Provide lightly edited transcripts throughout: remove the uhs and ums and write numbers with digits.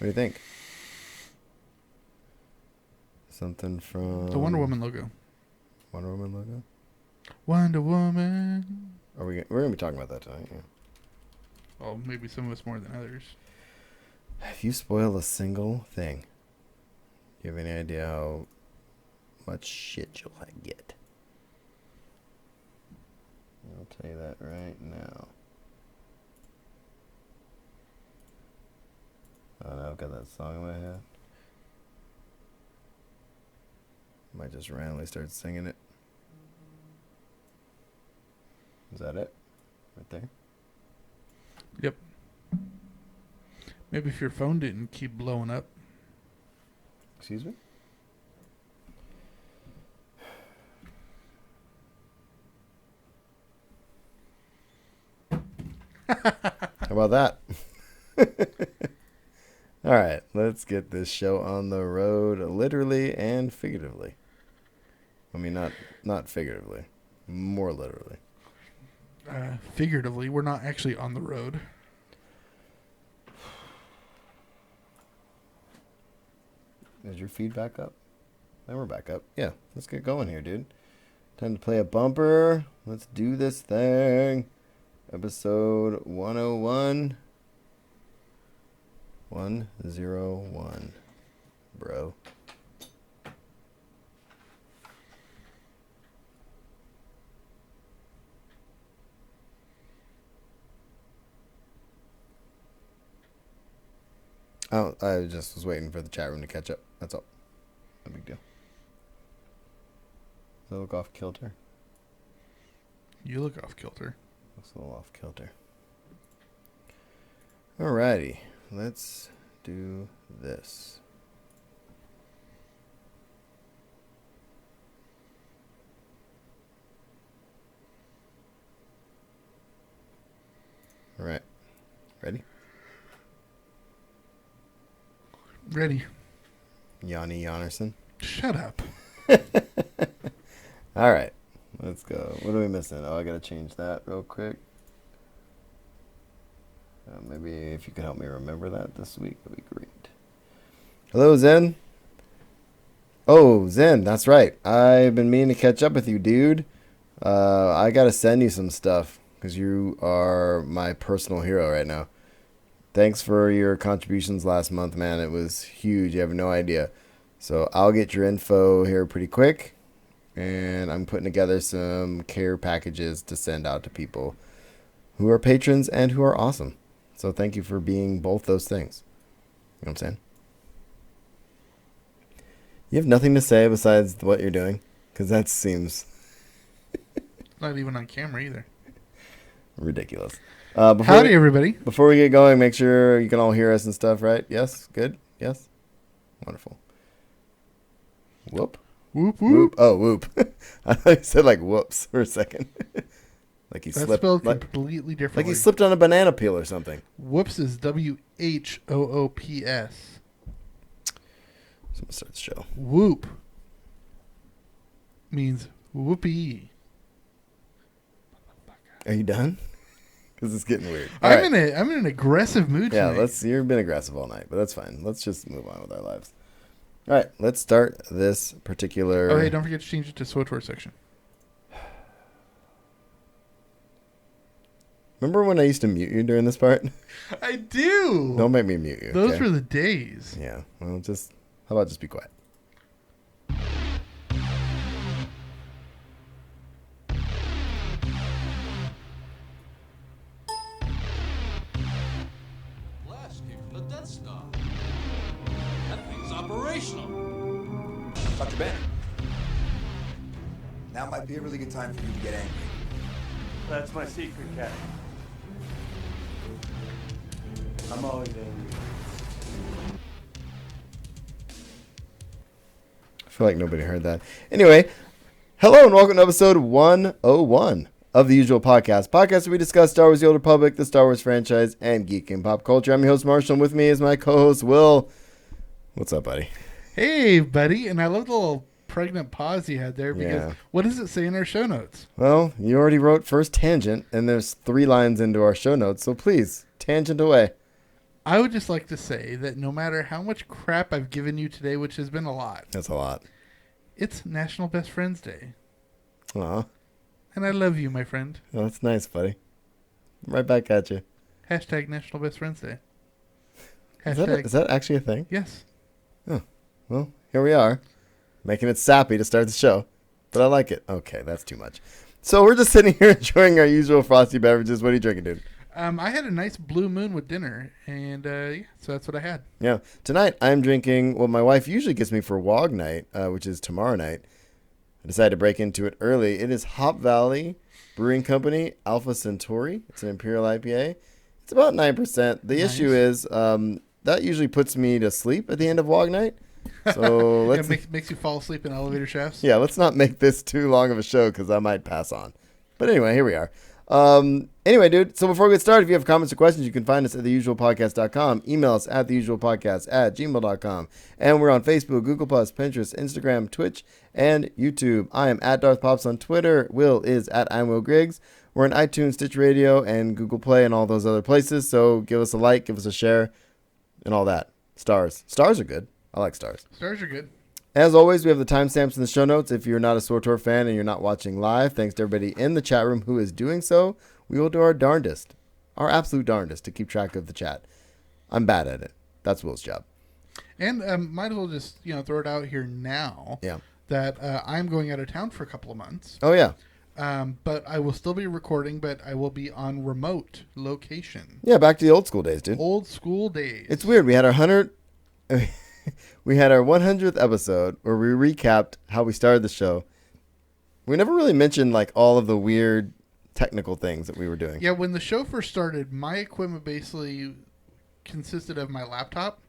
do you think? Something from The Wonder Woman logo. Wonder Woman logo. Wonder Woman. We're gonna be talking about that tonight. Yeah. Well, maybe some of us more than others. If you spoil a single thing, do you have any idea how much shit you'll get? I'll tell you that right now. Oh no, I've got that song in my head. Might just randomly start singing it. Is that it? Right there? Yep. Maybe if your phone didn't keep blowing up. Excuse me? How about that? All right, let's get this show on the road, literally and figuratively. I mean, not figuratively, more literally. Figuratively, we're not actually on the road. Is your feed back up? Then we're back up. Yeah, let's get going here, dude. Time to play a bumper. Let's do this thing. Episode 101. 101, bro. Oh, I just was waiting for the chat room to catch up. That's all. No big deal. Does that look off kilter? You look off kilter. Looks a little off kilter. Alrighty. Let's do this. All right. Ready? Ready. Yanni Yannerson. Shut up. All right. Let's go. What are we missing? Oh, I got to change that real quick. Maybe if you could help me remember that this week, that'd be great. Hello, Zen. Oh, Zen, that's right. I've been meaning to catch up with you, dude. I got to send you some stuff because you are my personal hero right now. Thanks for your contributions last month, man. It was huge. You have no idea. So I'll get your info here pretty quick. And I'm putting together some care packages to send out to people who are patrons and who are awesome. So thank you for being both those things. You know what I'm saying? You have nothing to say besides what you're doing? Because that seems Not even on camera either. ridiculous. Howdy, everybody. Before we get going, make sure you can all hear us and stuff, right? Yes? Good? Yes? Wonderful. Whoop. Whoop, whoop. Whoop. Oh, whoop. I thought you said like whoops for a second. Like he That's slipped. spelled Like completely differently. he slipped on a banana peel or something. Whoops is WHOOPS. So I'm going to start the show. Whoop means whoopee. Are you done? Because it's getting weird. I'm in an aggressive mood Yeah, tonight. you've been aggressive all night, but that's fine. Let's just move on with our lives. All right, let's start this particular. Oh, hey, don't forget to change it to SWTOR section. Remember when I used to mute you during this part? I do. Don't make me mute you. Those okay? were the days. Yeah. Well, how about just be quiet? Blast came from the Death Star. That thing's operational. Dr. Banner. Now might be a really good time for you to get angry. That's my secret, Cat. I'm always angry. I feel like nobody heard that. Anyway, hello and welcome to episode 101 of the Usual Podcast. Podcast where we discuss Star Wars: The Old Republic, the Star Wars franchise, and geek and pop culture. I'm your host, Marshall, and with me is my co-host, Will. What's up, buddy? Hey, buddy. And I love the little pregnant pause you had there because Yeah. what does it say in our show notes? Well, you already wrote first tangent, and there's 3 lines into our show notes, so please, tangent away. I would just like to say that no matter how much crap I've given you today, which has been a lot, That's a lot. it's National Best Friends Day. Aw. And I love you, my friend. Oh, that's nice, buddy. Right back at you. Hashtag National Best Friends Day. Is that actually a thing? Yes. Well, here we are, making it sappy to start the show. But I like it. Okay, that's too much. So we're just sitting here enjoying our usual frosty beverages. What are you drinking, dude? I had a nice Blue Moon with dinner, and so that's what I had. Yeah. Tonight, I'm drinking what my wife usually gets me for WOG night, which is tomorrow night. I decided to break into it early. It is Hop Valley Brewing Company Alpha Centauri. It's an Imperial IPA. It's about 9%. The Nice. issue is that usually puts me to sleep at the end of WOG night. So let's Makes you fall asleep in elevator shafts. yeah, let's not make this too long of a show because I might pass on. But anyway, here we are. Anyway, dude, so before we get started, if you have comments or questions, you can find us at theusualpodcast.com. Email us at theusualpodcast@gmail.com. And we're on Facebook, Google+, Pinterest, Instagram, Twitch, and YouTube. I am at Darth Pops on Twitter. Will is at I'm Will Griggs. We're on iTunes, Stitch Radio, and Google Play, and all those other places. So give us a like, give us a share, and all that. Stars. Stars are good. I like stars. Stars are good. As always, we have the timestamps in the show notes. If you're not a SWTOR fan and you're not watching live, thanks to everybody in the chat room who is doing so. We will do our darndest, our absolute darndest, to keep track of the chat. I'm bad at it. That's Will's job. And might as well just throw it out here now Yeah. that I'm going out of town for a couple of months. Oh, yeah. But I will still be recording, but I will be on remote location. Yeah, back to the old school days, dude. Old school days. It's weird. We had our 100th episode where we recapped how we started the show. We never really mentioned like all of the weird technical things that we were doing. Yeah, when the show first started, my equipment basically consisted of my laptop,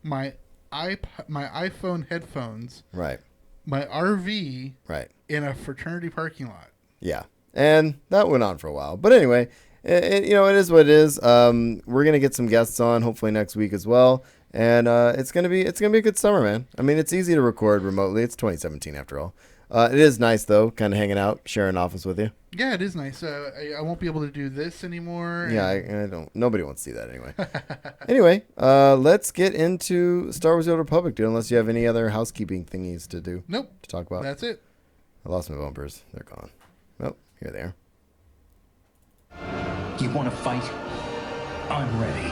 my iPhone headphones, Right. my RV, Right. in a fraternity parking lot. Yeah. And that went on for a while. But anyway, it is what it is. We're going to get some guests on hopefully next week as well. And it's going to be a good summer, man. I mean, it's easy to record remotely. It's 2017 after all. It is nice though, kind of hanging out, sharing an office with you. Yeah, it is nice. I won't be able to do this anymore. Yeah, I don't. Nobody wants to see that anyway. Anyway, let's get into Star Wars: The Old Republic, dude. Unless you have any other housekeeping thingies to do. Nope. To talk about. That's it. I lost my bumpers. They're gone. Oh, here they are. You want to fight? I'm ready.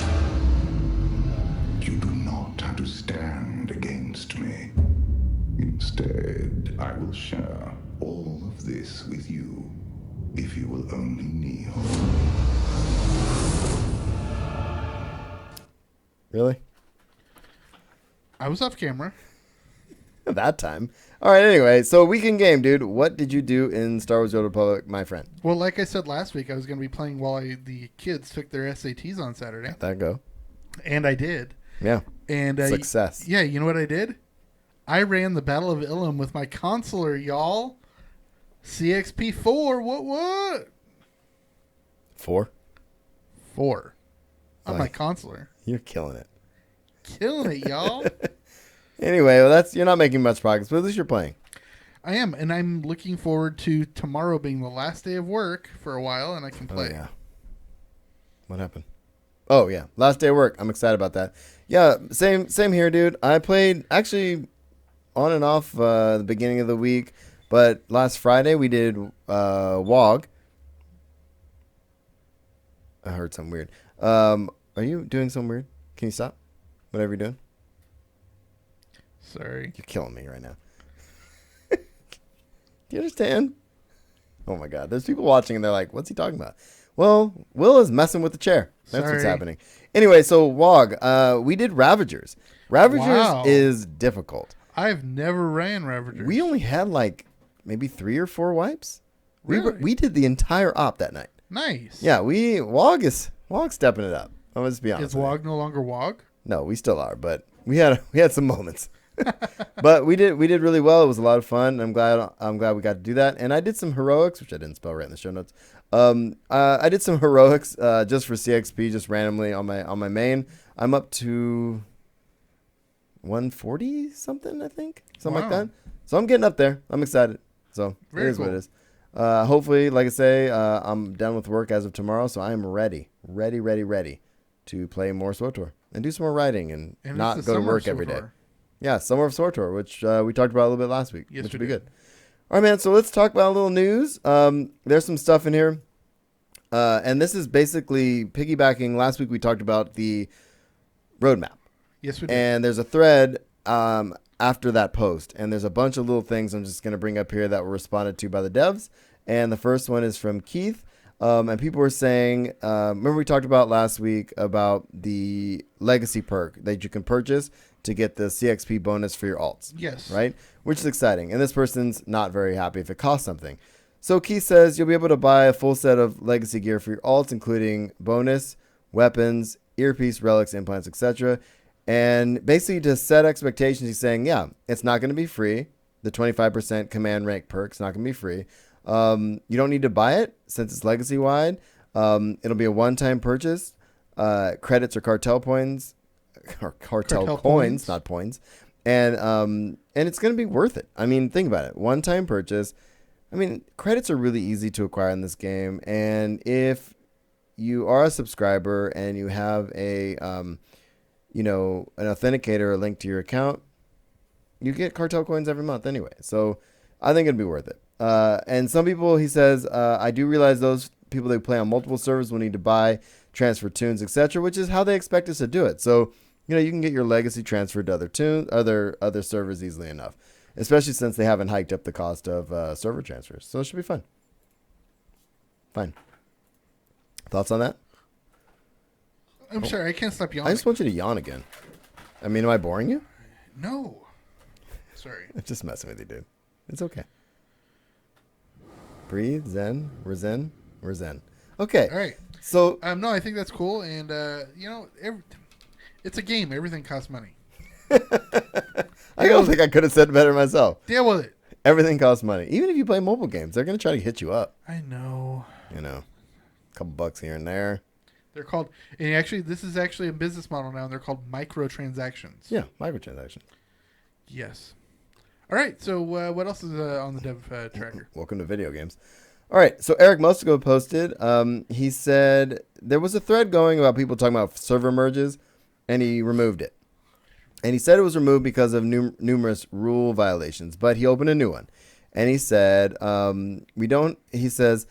You do not have to stand against me. Instead, I will share all of this with you if you will only kneel. Really? I was off camera. That time. All right, anyway, so weekend game, dude. What did you do in Star Wars: The Old Republic, my friend? Well, like I said last week, I was going to be playing while the kids took their SATs on Saturday. Let that go. And I did. Yeah. And Success. Yeah, you know what I did? I ran the Battle of Ilum with my consular, y'all. CXP4. What? 4? 4. On my Like- consular. You're killing it. Killing it, y'all. Anyway, well, you're not making much progress, but at least you're playing. I am, and I'm looking forward to tomorrow being the last day of work for a while, and I can play. Oh, yeah. What happened? Oh, yeah. Last day of work. I'm excited about that. Yeah, same here, dude. I played actually on and off the beginning of the week, but last Friday we did WOG. I heard something weird. Are you doing something weird? Can you stop? Whatever you're doing. Sorry. You're killing me right now. Do you understand? Oh my God. There's people watching and they're like, what's he talking about? Well, Will is messing with the chair. That's what's Sorry. happening. Anyway, so WOG, we did Ravagers. Ravagers Wow. is difficult. I've never ran Ravagers. We only had like maybe 3 or 4 wipes. Really? We did the entire op that night. Nice. Yeah, WOG's stepping it up. I'm just be honest. Is with you. WOG no longer WOG? No, we still are, but we had some moments. But we did really well. It was a lot of fun. I'm glad we got to do that. And I did some heroics, which I didn't spell right in the show notes. I did some heroics just for CXP, just randomly on my main. I'm up to 140 something, I think, something like Wow. that. So I'm getting up there. I'm excited. So Very it is what cool. it is. Hopefully, like I say, I'm done with work as of tomorrow, so I am ready to play more SWTOR and do some more writing and And not it's the go to summer work of every day. SWTOR. Yeah, Summer of SWTOR, which we talked about a little bit last week, Yes, which we would be did. good. All right, man. So let's talk about a little news. There's some stuff in here. And this is basically piggybacking. Last week we talked about the roadmap. Yes, we did. And there's a thread after that post. And there's a bunch of little things I'm just going to bring up here that were responded to by the devs. And the first one is from Keith. And people were saying, remember we talked about last week about the legacy perk that you can purchase to get the CXP bonus for your alts. Yes. Right? Which is exciting. And this person's not very happy if it costs something. So Keith says you'll be able to buy a full set of legacy gear for your alts, including bonus, weapons, earpiece, relics, implants, etc. And basically to set expectations, he's saying, yeah, it's not going to be free. The 25% command rank perk's not going to be free. You don't need to buy it since it's legacy wide. It'll be a one-time purchase. Credits or cartel points, or cartel coins, not points. And it's going to be worth it. I mean, think about it. One-time purchase. I mean, credits are really easy to acquire in this game. And if you are a subscriber and you have a, an authenticator or link to your account, you get cartel coins every month anyway. So I think it'd be worth it. And some people, he says, I do realize those people that play on multiple servers will need to buy, transfer tunes, etc., which is how they expect us to do it. So, you can get your legacy transferred to other servers easily enough, especially since they haven't hiked up the cost of server transfers. So it should be fun. Fine. Thoughts on that? I'm sorry, I can't stop yawning. I just want you to yawn again. I mean, am I boring you? No. Sorry. I'm just messing with you, dude. It's okay. Breathe, zen. We're zen. We're zen. Okay. All right. So, No, I think that's cool. And, it's a game. Everything costs money. I don't think I could have said it better myself. Deal with it. Everything costs money. Even if you play mobile games, they're going to try to hit you up. I know. A couple bucks here and there. They're called, and actually, this is actually a business model now, and they're called microtransactions. Yeah, microtransactions. Yes. All right, so what else is on the dev tracker? Welcome to video games. All right, so Eric Mustigo posted. He said there was a thread going about people talking about server merges, and he removed it. And he said it was removed because of numerous rule violations, but he opened a new one. And he said, he says,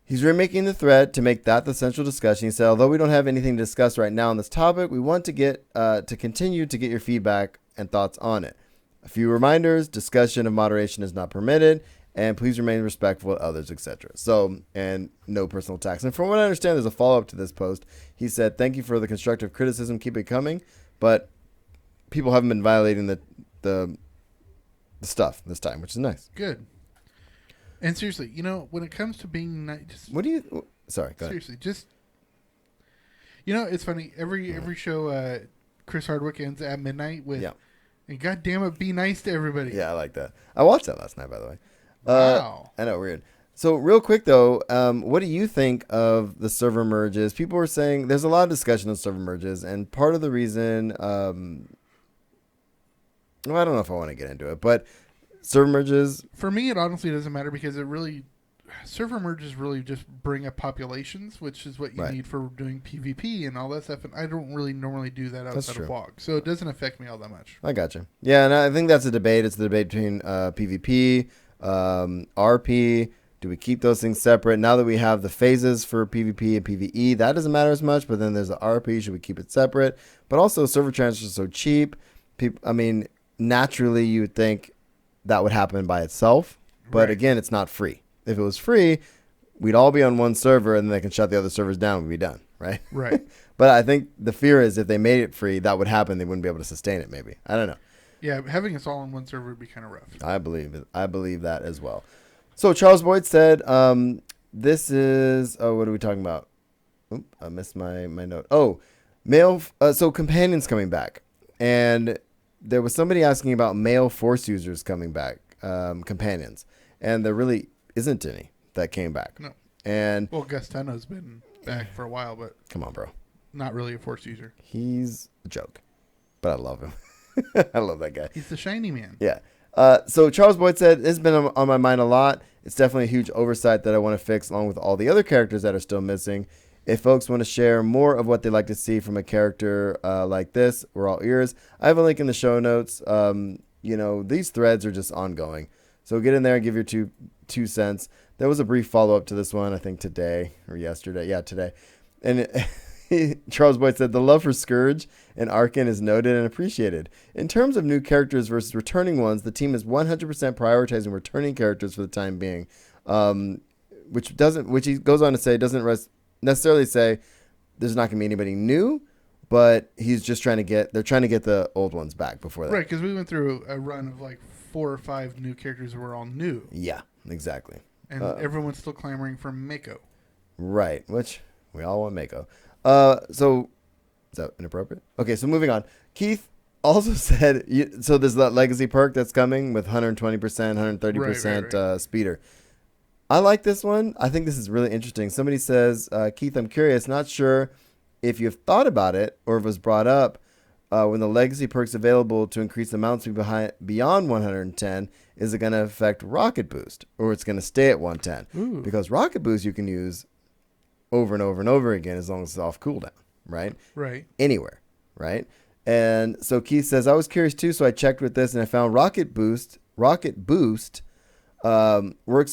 he's remaking the thread to make that the central discussion. He said, although we don't have anything to discuss right now on this topic, we want to get to continue to get your feedback and thoughts on it. A few reminders: discussion of moderation is not permitted, and please remain respectful of others, etc. So, and no personal attacks. And from what I understand, there's a follow-up to this post. He said, thank you for the constructive criticism. Keep it coming. But people haven't been violating the stuff this time, which is nice. Good. And seriously, when it comes to being nice, What do you... Sorry, go ahead. seriously, just it's funny. Every show, Chris Hardwick ends at midnight with, Yeah. and God damn it, be nice to everybody. Yeah, I like that. I watched that last night, by the way. Wow. I know, weird. So real quick though, what do you think of the server merges? People were saying there's a lot of discussion on server merges, and part of the reason, well, I don't know if I want to get into it, but server merges. For me, it honestly doesn't matter because server merges really just bring up populations, which is what you Right. need for doing PvP and all that stuff. And I don't really normally do that outside true. of WoG, so it doesn't affect me all that much. I gotcha. Yeah, and I think that's a debate. It's the debate between PvP, RP. Do we keep those things separate? Now that we have the phases for PvP and PvE, that doesn't matter as much. But then there's the RP. Should we keep it separate? But also, server transfers are so cheap. Naturally, you would think that would happen by itself. But Right. again, it's not free. If it was free, we'd all be on one server, and then they can shut the other servers down. We'd be done, right? Right. But I think the fear is if they made it free, that would happen. They wouldn't be able to sustain it. Maybe, I don't know. Yeah, having us all on one server would be kind of rough. I believe it. I believe that as well. So Charles Boyd said, this is, what are we talking about? Oop, I missed my note. Oh, so companions coming back. And there was somebody asking about male force users coming back, companions. And there really isn't any that came back. No. And Well, Gustano's been back for a while, but come on, bro. not really a Force user. He's a joke, but I love him. I love that guy. He's the shiny man. Yeah. So Charles Boyd said, it's been on my mind a lot. It's definitely a huge oversight that I want to fix along with all the other characters that are still missing. If folks want to share more of what they'd like to see from a character like this, we're all ears. I have a link in the show notes. These threads are just ongoing. So get in there and give your two cents. There was a brief follow-up to this one, I think today or yesterday. Yeah, today. And Charles Boyd said, the love for Scourge and Arkin is noted and appreciated. In terms of new characters versus returning ones, the team is 100% prioritizing returning characters for the time being, which he goes on to say doesn't necessarily say there's not going to be anybody new, but he's just trying to get the old ones back before that. Right, because we went through a run of like 4 or 5 new characters that were all new. Yeah, exactly. And everyone's still clamoring for Mako. Right, which we all want Mako. So is that inappropriate? Okay, so moving on. Keith also said, so there's that legacy perk that's coming with 120%, 130% speeder. I like this one. I think this is really interesting. Somebody says, Keith, I'm curious, not sure if you've thought about it or if it was brought up when the legacy perk's available to increase the mount speed beyond 110, is it going to affect Rocket Boost or it's going to stay at 110? Ooh. Because Rocket Boost you can use over and over and over again as long as it's off cooldown, right? Right. Anywhere, right? And so Keith says, I was curious too, so I checked with this and I found Rocket Boost works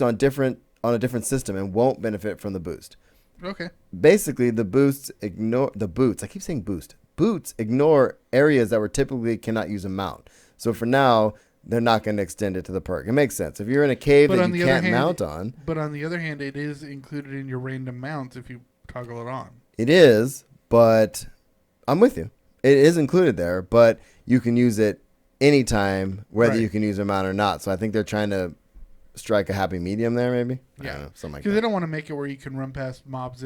on a different system and won't benefit from the boost. Okay. Basically, the boots ignore areas that were typically cannot use a mount. So for now, they're not going to extend it to the perk. It makes sense. If you're in a cave that you can't mount on. But on the other hand, it is included in your random mounts if you toggle it on. It is, but I'm with you. It is included there, but you can use it anytime, whether you can use a mount or not. So I think they're trying to strike a happy medium there, maybe. Yeah, I don't know, something like that. Because they don't want to make it where you can run past mobs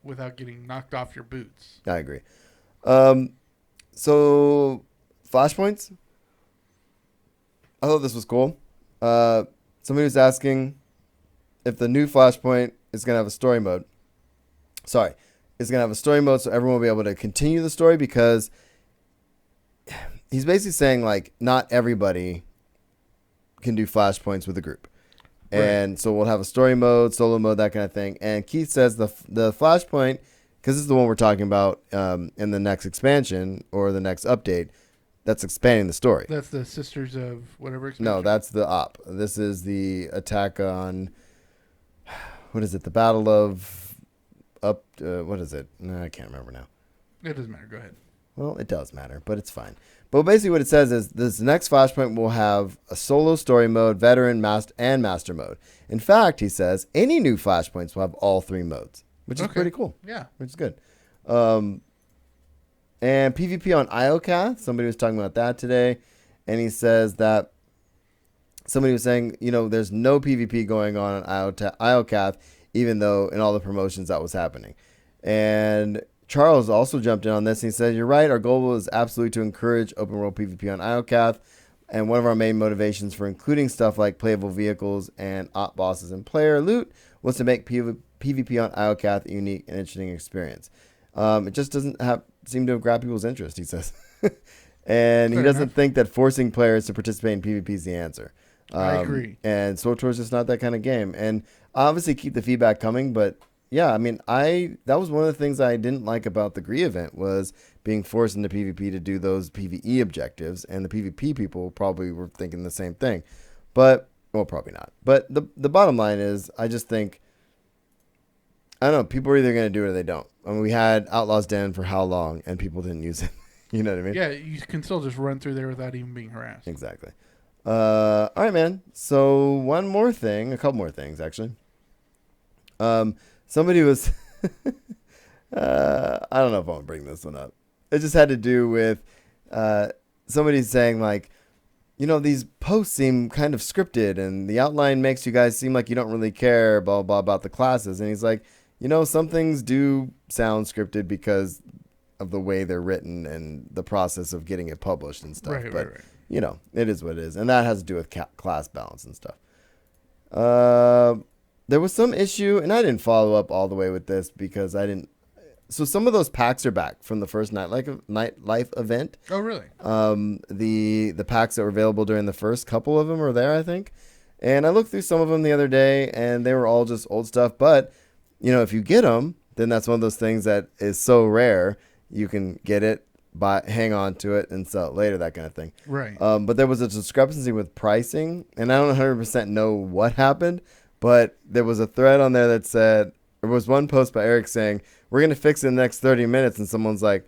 without getting knocked off your boots. I agree. So flashpoints. I thought this was cool. Somebody was asking if the new Flashpoint is going to have a story mode. Sorry, it's going to have a story mode so everyone will be able to continue the story, because he's basically saying like not everybody can do Flashpoints with a group. Right. And so we'll have a story mode, solo mode, that kind of thing. And Keith says the Flashpoint, because this is the one we're talking about in the next expansion or the next update, that's expanding the story. That's the Sisters of whatever expansion? No, that's the op. This is the attack on, what is it? The Battle of what is it? No, I can't remember now. It doesn't matter. Go ahead. Well, it does matter, but it's fine. But basically what it says is this next Flashpoint will have a solo story mode, veteran, and master mode. In fact, he says any new Flashpoints will have all 3 modes, which is pretty cool. Yeah. Which is good. And PvP on Iocath, somebody was talking about that today, and he says that somebody was saying, there's no PvP going on Iocath, even though in all the promotions that was happening. And Charles also jumped in on this, and he said, you're right, our goal is absolutely to encourage open world PvP on Iocath, and one of our main motivations for including stuff like playable vehicles and op bosses and player loot was to make PvP on Iocath a unique and interesting experience. It just doesn't seem to have grabbed people's interest, he says. And he doesn't think that forcing players to participate in PvP is the answer. I agree. And SWTOR's just not that kind of game. And obviously keep the feedback coming, but yeah, I mean, that was one of the things I didn't like about the GREE event was being forced into PvP to do those PvE objectives, and the PvP people probably were thinking the same thing. But, well, probably not. But the bottom line is, I just think, I don't know, people are either going to do it or they don't. I mean, we had Outlaw's Den for how long, and people didn't use it. You know what I mean? Yeah, you can still just run through there without even being harassed. Exactly. All right, man. So one more thing, a couple more things, actually. Somebody was, I don't know if I want to bring this one up. It just had to do with somebody saying like, these posts seem kind of scripted and the outline makes you guys seem like you don't really care, blah, blah, about the classes. And he's like, some things do sound scripted because of the way they're written and the process of getting it published and stuff. Right, but, right. It is what it is. And that has to do with class balance and stuff. There was some issue, and I didn't follow up all the way with this because I didn't. So some of those packs are back from the first Nightlife event. Oh, really? The packs that were available during the first couple of them are there, I think. And I looked through some of them the other day, and they were all just old stuff. But, if you get them, then that's one of those things that is so rare you can get it, hang on to it, and sell it later, that kind of thing. Right. But there was a discrepancy with pricing, and I don't 100% know what happened, but there was a thread on there that said, there was one post by Eric saying, we're going to fix it in the next 30 minutes, and someone's like,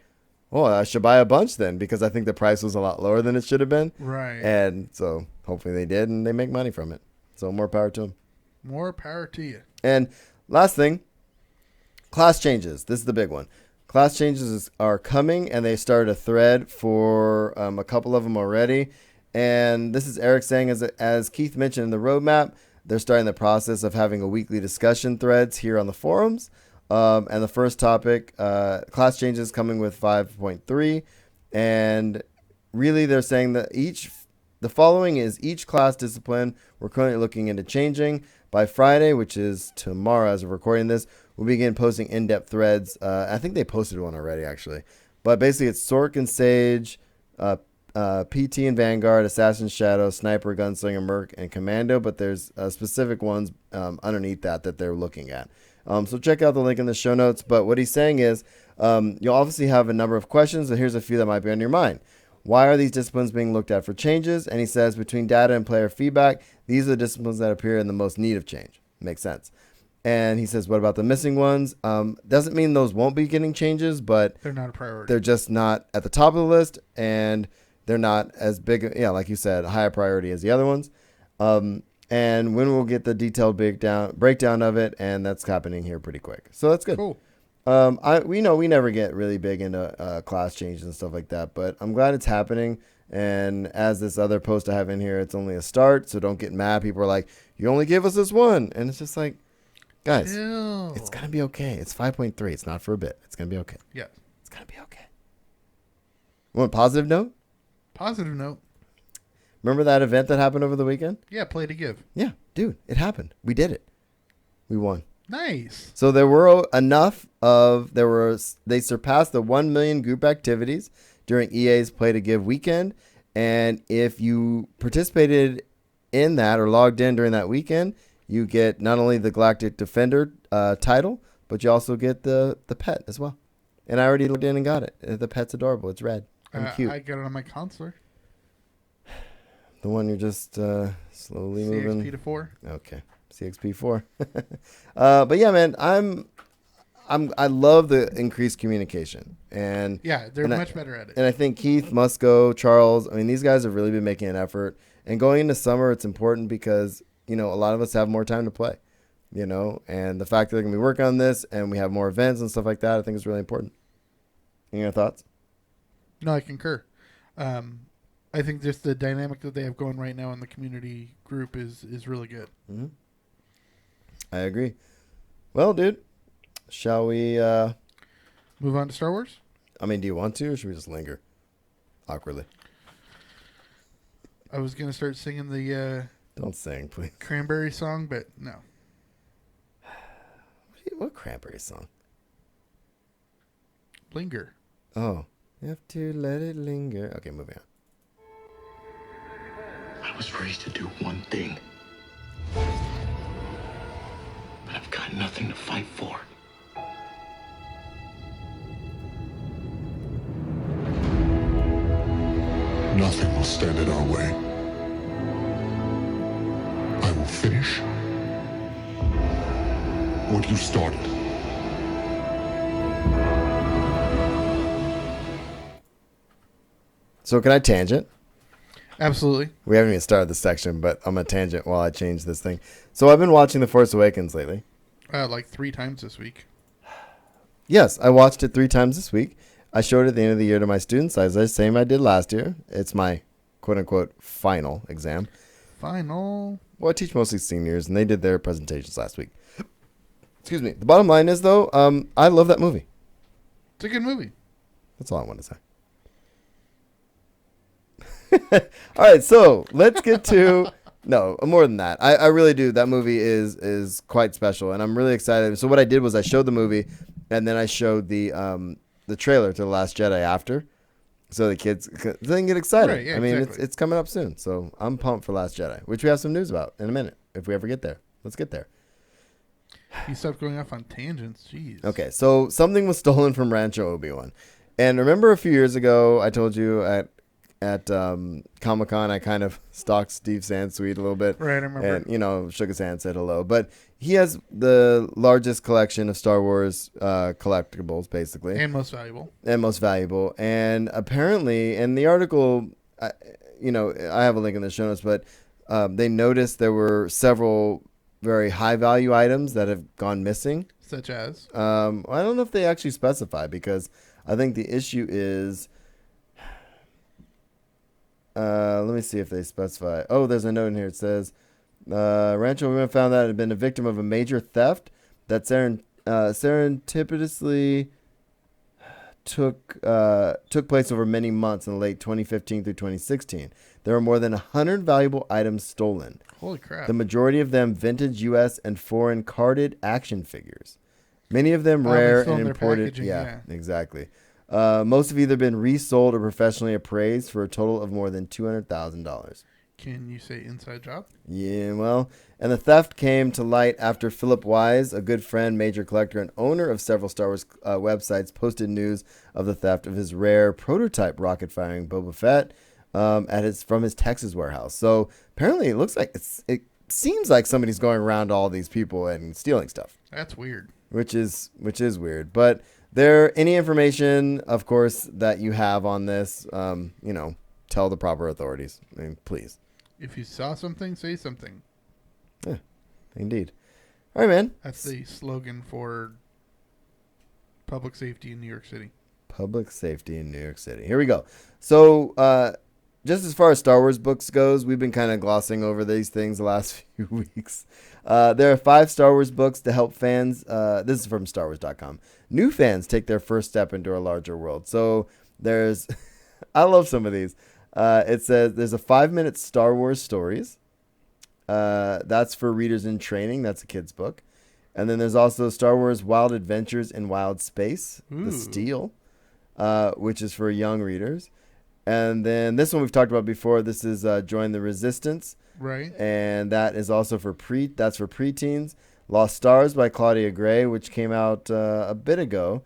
oh, I should buy a bunch then, because I think the price was a lot lower than it should have been. Right. And so hopefully they did, and they make money from it. So more power to them. More power to you. And last thing, class changes. This is the big one. Class changes are coming, and they started a thread for a couple of them already. And this is Eric saying, as Keith mentioned in the roadmap, they're starting the process of having a weekly discussion threads here on the forums. And the first topic, class changes coming with 5.3. And really they're saying that the following is each class discipline we're currently looking into changing. By Friday, which is tomorrow as of recording this, we'll begin posting in-depth threads. I think they posted one already, actually. But basically it's Sork and Sage, PT and Vanguard, Assassin Shadow, Sniper, Gunslinger, Merc, and Commando. But there's specific ones underneath that they're looking at. So check out the link in the show notes. But what he's saying is you'll obviously have a number of questions, and here's a few that might be on your mind. Why are these disciplines being looked at for changes? And he says between data and player feedback, these are the disciplines that appear in the most need of change. Makes sense. And he says, what about the missing ones? Doesn't mean those won't be getting changes, but They're not a priority. they're just not at the top of the list, and they're not as big, like you said, higher priority as the other ones. And when we'll get the detailed breakdown of it, and that's happening here pretty quick. So that's good. Cool. We never get really big into class changes and stuff like that, but I'm glad it's happening. And as this other post I have in here, it's only a start, so don't get mad. People are like, you only gave us this one. And it's just like, guys, Chill. it's going to be okay. It's 5.3. It's not for a bit. It's going to be okay. Yeah. It's going to be okay. Want a positive note? Positive note. Remember that event that happened over the weekend? Yeah, play to give. Yeah, dude, it happened. We did it. We won. Nice. So there were they surpassed the 1 million group activities during EA's Play to Give weekend. And if you participated in that or logged in during that weekend, you get not only the Galactic Defender title, but you also get the pet as well. And I already logged in and got it. The pet's adorable. It's red and cute. I got it on my console. The one you're just slowly moving. CXP to 4. Okay. CXP4. But yeah, man, I love the increased communication, and Yeah, they're much better at it. And I think Keith, Musco, Charles, I mean, these guys have really been making an effort. And going into summer, it's important because a lot of us have more time to play, and the fact that they're gonna be working on this and we have more events and stuff like that, I think is really important. Any other thoughts? No, I concur. I think just the dynamic that they have going right now in the community group is really good. Mm-hmm. I agree. Well, dude, shall we Move on to Star Wars? I mean, do you want to, or should we just linger awkwardly? I was going to start singing the Don't sing, please. Cranberry song, but no. What Cranberry song? Linger. Oh, you have to let it linger. Okay, moving on. I was raised to do one thing. But I've got nothing to fight for. Nothing will stand in our way. I will finish what you started. So can I tangent? Absolutely. We haven't even started this section, but I'm going to tangent while I change this thing. So I've been watching The Force Awakens lately. Like 3 times this week. Yes, I watched it 3 times this week. I showed it at the end of the year to my students, as I same I did last year. It's my quote-unquote final exam. Final. Well, I teach mostly seniors, and they did their presentations last week. Excuse me. The bottom line is, though, I love that movie. It's a good movie. That's all I want to say. All right, so let's get to no more than that. I really do. That movie is quite special, and I'm really excited. So what I did was I showed the movie, and then I showed the trailer to The Last Jedi after, so the kids they can get excited. Right, yeah, I mean, exactly. it's coming up soon, so I'm pumped for Last Jedi, which we have some news about in a minute if we ever get there. Let's get there. You stopped going off on tangents. Jeez. Okay, so something was stolen from Rancho Obi-Wan. And remember a few years ago, I told you at Comic-Con, I kind of stalked Steve Sansweet a little bit. Right, I remember. And, shook his hand, said hello. But he has the largest collection of Star Wars collectibles, basically. And most valuable. And apparently, in the article, I have a link in the show notes, but they noticed there were several very high-value items that have gone missing. Such as? I don't know if they actually specify, because I think the issue is... let me see if they specify. Oh, there's a note in here. It says, Rancho Women found that it had been a victim of a major theft that serendipitously took place over many months in the late 2015 through 2016. There were more than 100 valuable items stolen. Holy crap. The majority of them vintage U.S. and foreign carded action figures. Many of them rare and imported. Yeah, exactly. Most have either been resold or professionally appraised for a total of more than $200,000. Can you say inside job? Yeah, well, and the theft came to light after Philip Wise, a good friend, major collector, and owner of several Star Wars websites, posted news of the theft of his rare prototype rocket-firing Boba Fett from his Texas warehouse. So apparently, it looks like it seems like somebody's going around to all these people and stealing stuff. That's weird. Which is weird, but. Any information, of course, that you have on this, tell the proper authorities. I mean, please. If you saw something, say something. Yeah, indeed. All right, man. That's the slogan for public safety in New York City. Public safety in New York City. Here we go. So, just as far as Star Wars books goes, we've been kind of glossing over these things the last few weeks. There are 5 Star Wars books to help fans. This is from StarWars.com. New fans take their first step into a larger world. So there's, I love some of these. It says there's a 5-minute Star Wars stories. That's for readers in training. That's a kid's book. And then there's also Star Wars Wild Adventures in Wild Space, The Steel, which is for young readers. And then this one we've talked about before. This is Join the Resistance. Right. And that is also for preteens. Lost Stars by Claudia Gray, which came out a bit ago.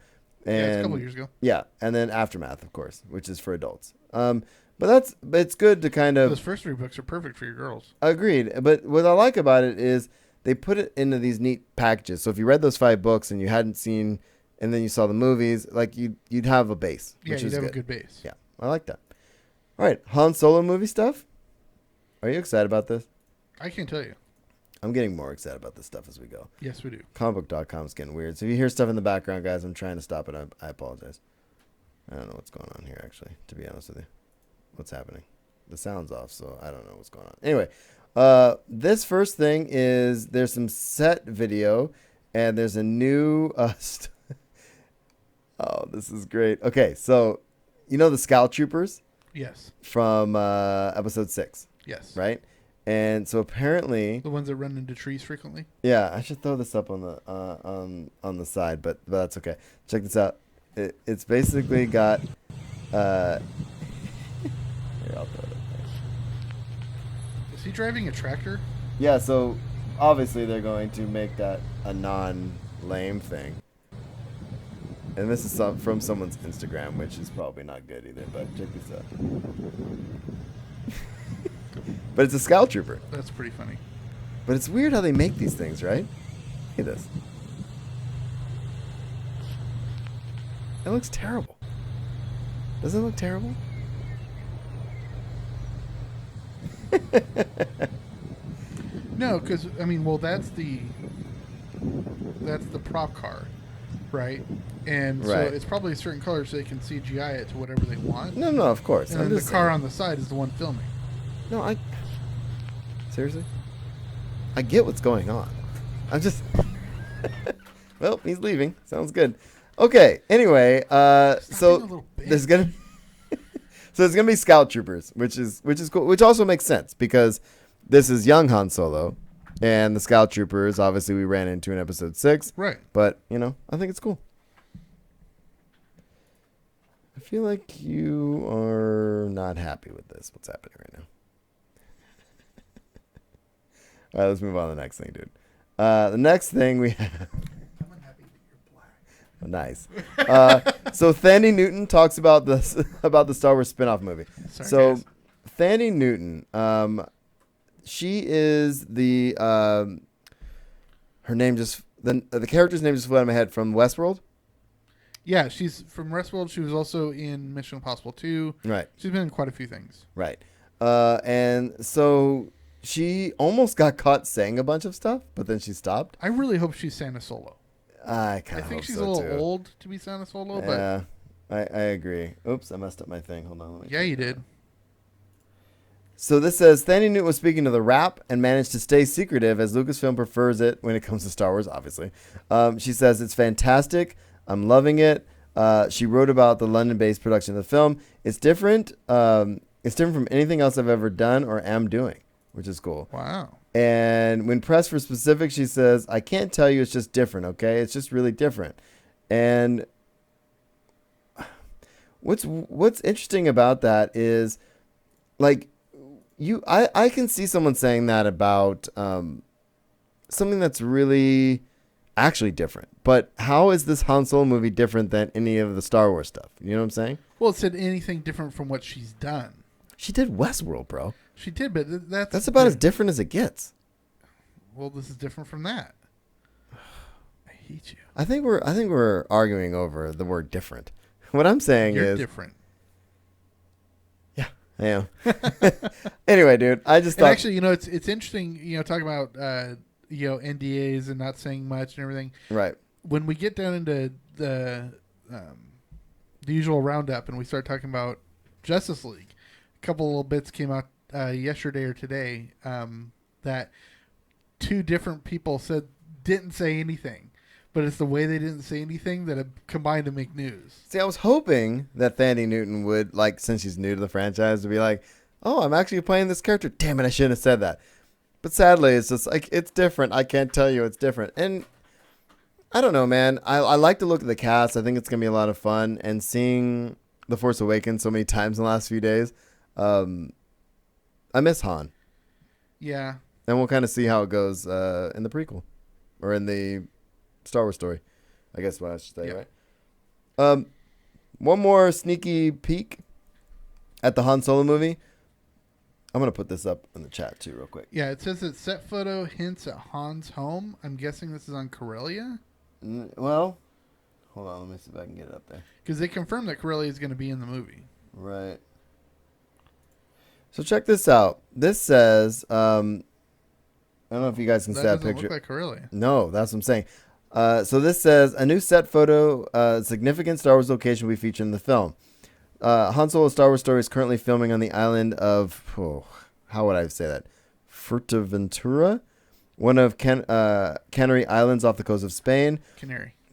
And, it's a couple years ago. Yeah, and then Aftermath, of course, which is for adults. But it's good to kind of... Those first 3 books are perfect for your girls. Agreed. But what I like about it is they put it into these neat packages. So if you read those 5 books and you hadn't seen, and then you saw the movies, like you'd have a base. Yeah, which you'd is have good. a good base. Yeah, I like that. All right, Han Solo movie stuff. Are you excited about this? I can't tell you. I'm getting more excited about this stuff as we go. Yes, we do. Comicbook.com is getting weird. So if you hear stuff in the background, guys, I'm trying to stop it. I apologize. I don't know what's going on here, actually, to be honest with you. What's happening? The sound's off, so I don't know what's going on. Anyway, this first thing is there's some set video, and there's a new... oh, this is great. Okay, so you know the Scout Troopers? Yes. From episode 6. Yes. Right? And so apparently... The ones that run into trees frequently? Yeah, I should throw this up on the on the side, but that's okay. Check this out. It's basically got... here, I'll throw it up there. Is he driving a tractor? Yeah, so obviously they're going to make that a non-lame thing. And this is from someone's Instagram, which is probably not good either, but check this out. But it's a Scout Trooper. That's pretty funny. But it's weird how they make these things, right? Look at this. It looks terrible. Doesn't it look terrible? No, because, I mean, well, that's the prop car, right? And so Right. it's probably a certain color so they can CGI it to whatever they want. No, of course. And I'm then the just car saying. on the side is the one filming. No, seriously? I get what's going on. I'm just... Well, he's leaving. Sounds good. Okay, anyway, being so a little bitch. there's gonna... So there's gonna be Scout Troopers, which is cool, which also makes sense because this is young Han Solo, and the Scout Troopers obviously we ran into in episode 6. Right. But I think it's cool. I feel like you are not happy with this. What's happening right now? All right, let's move on to the next thing, dude. The next thing we have. I'm unhappy that you're black. Nice. So Thandie Newton talks about the Star Wars spin-off movie. Sorry, So guys. Thandie Newton, she is the her name just the character's name just flew out of my head from Westworld. Yeah, she's from Westworld. She was also in Mission Impossible 2. Right. She's been in quite a few things. Right. And so she almost got caught saying a bunch of stuff, but then she stopped. I really hope she's Santa Solo. I I kind of think hope she's so a little too. old to be Santa Solo, but Yeah, I agree. Oops, I messed up my thing. Hold on. let me yeah, check you that. did. So this says Thandie Newton was speaking to the Wrap and managed to stay secretive as Lucasfilm prefers it when it comes to Star Wars, obviously. She says, it's fantastic. I'm loving it. She wrote about the London-based production of the film. It's different. It's different from anything else I've ever done or am doing, which is cool. Wow. And when pressed for specifics, she says, I can't tell you, it's just different, okay? It's just really different. And what's interesting about that is, like, I can see someone saying that about something that's really actually different. But how is this Han Solo movie different than any of the Star Wars stuff? You know what I'm saying? Well, it said anything different from what she's done. She did Westworld, bro. She did, but That's about as different as it gets. Well, this is different from that. I hate you. I think we're arguing over the word different. What I'm saying You're is different. Yeah, I am. Anyway, dude, I just And thought actually, it's interesting, talking about NDAs and not saying much and everything. right. When we get down into the usual roundup and we start talking about Justice League, a couple little bits came out yesterday or today that two different people didn't say anything, but it's the way they didn't say anything that have combined to make news. See, I was hoping that Thandie Newton would, like, since she's new to the franchise, to be like, "Oh, I'm actually playing this character. Damn it, I shouldn't have said that." But sadly, it's just like it's different. I can't tell you it's different, and I don't know, man. I like to look at the cast. I think it's gonna be a lot of fun, and seeing The Force Awakens so many times in the last few days, I miss Han. Yeah. And we'll kind of see how it goes in the prequel or in the Star Wars story, I guess what I should say, Yeah. right? One more sneaky peek at the Han Solo movie. I'm going to put this up in the chat too real quick. Yeah, it says that set photo hints at Han's home. I'm guessing this is on Corellia Well, hold on. Let me see if I can get it up there. because they confirmed that Corellia is going to be in the movie. Right. So check this out. This says, I don't know if you guys can see that doesn't picture. look like Corellia. No, that's what I'm saying. So this says a new set photo, significant Star Wars location will be featured in the film. Han Solo's Star Wars story is currently filming on the island of, how would I say that? Fuerteventura, one of Canary Islands off the coast of Spain.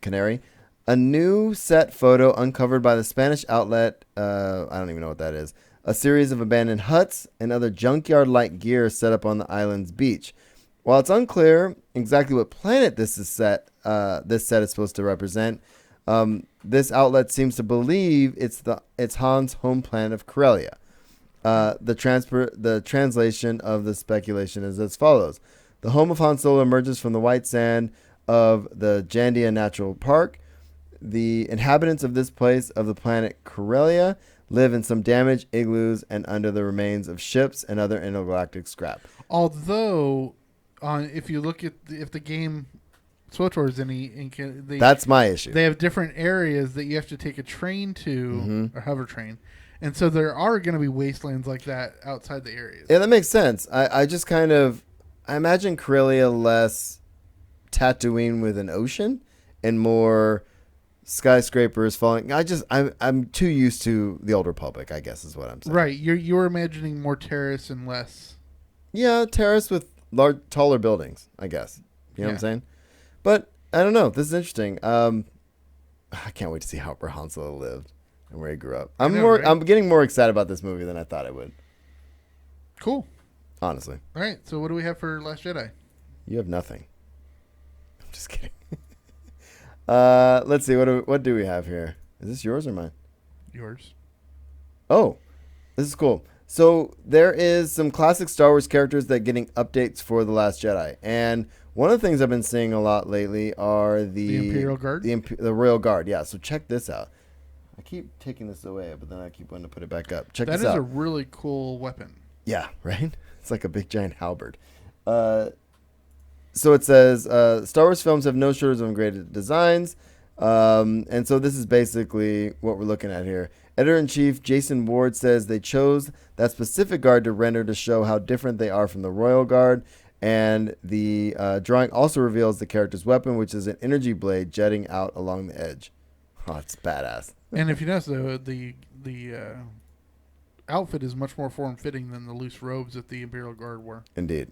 Canary. A new set photo uncovered by the Spanish outlet, I don't even know what that is, a series of abandoned huts and other junkyard-like gear set up on the island's beach. While it's unclear exactly what planet this set is supposed to represent, this outlet seems to believe it's Han's home planet of Corellia. The translation of the speculation is as follows: the home of Han Solo emerges from the white sand of the Jandia Natural Park. The inhabitants of this place of the planet Corellia live in some damaged igloos and under the remains of ships and other intergalactic scrap. Although, if you look at if the game SWTOR is that's my issue. They have different areas that you have to take a train to, or hover train, and so there are going to be wastelands like that outside the areas. Yeah, that makes sense. I just kind of I imagine Corellia less Tatooine with an ocean and more skyscrapers falling. I'm too used to the Old Republic, I guess is what I'm saying. Right, you're imagining more terrace and less. Yeah, terrace with taller buildings, I guess. You know what I'm saying? But I don't know. This is interesting. I can't wait to see where Han Solo lived and where he grew up. Right? I'm getting more excited about this movie than I thought I would. Cool. Honestly. All right. So what do we have for Last Jedi? You have nothing. I'm just kidding. Let's see. What do we have here? Is this yours or mine? Yours. Oh, this is cool. So there is some classic Star Wars characters that are getting updates for The Last Jedi. And One of the things I've been seeing a lot lately are The Imperial Guard? The Royal Guard, yeah. So check this out. I keep taking this away, but then I keep wanting to put it back up. Check That this is out. a really cool weapon. Yeah, right? It's like a big giant halberd. So it says, Star Wars films have no shortage of great designs. And so this is basically what we're looking at here. Editor-in-Chief Jason Ward says they chose that specific guard to render to show how different they are from the Royal Guard. And the drawing also reveals the character's weapon, which is an energy blade jetting out along the edge. Oh, it's badass. And if you notice, the outfit is much more form-fitting than the loose robes that the Imperial Guard wore. Indeed.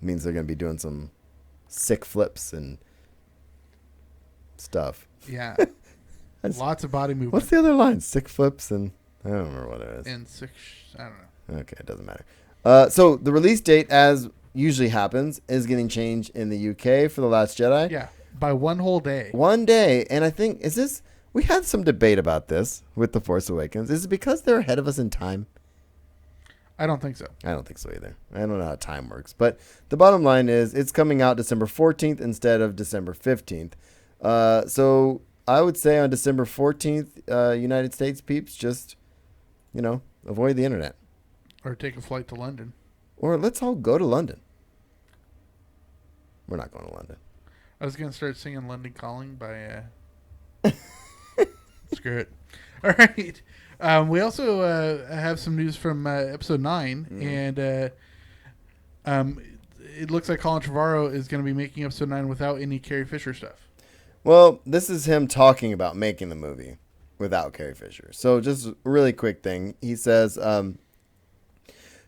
Means they're going to be doing some sick flips and stuff. Yeah. That's- Lots of body movement. What's the other line? Sick flips and... I don't remember what it is. And I don't know. Okay, it doesn't matter. So the release date, as usually happens, is getting changed in the UK for The Last Jedi. Yeah, by one whole day. One day, and I think, we had some debate about this with The Force Awakens. Is it because they're ahead of us in time? I don't think so. I don't think so either. I don't know how time works. But the bottom line is it's coming out December 14th instead of December 15th. So I would say on December 14th, United States peeps, just, avoid the internet. Or take a flight to London. Or let's all go to London. We're not going to London. I was going to start singing London Calling by... Screw it. All right. We also have some news from episode 9. And it looks like Colin Trevorrow is going to be making episode 9 without any Carrie Fisher stuff. Well, this is him talking about making the movie without Carrie Fisher. So just a really quick thing. He says...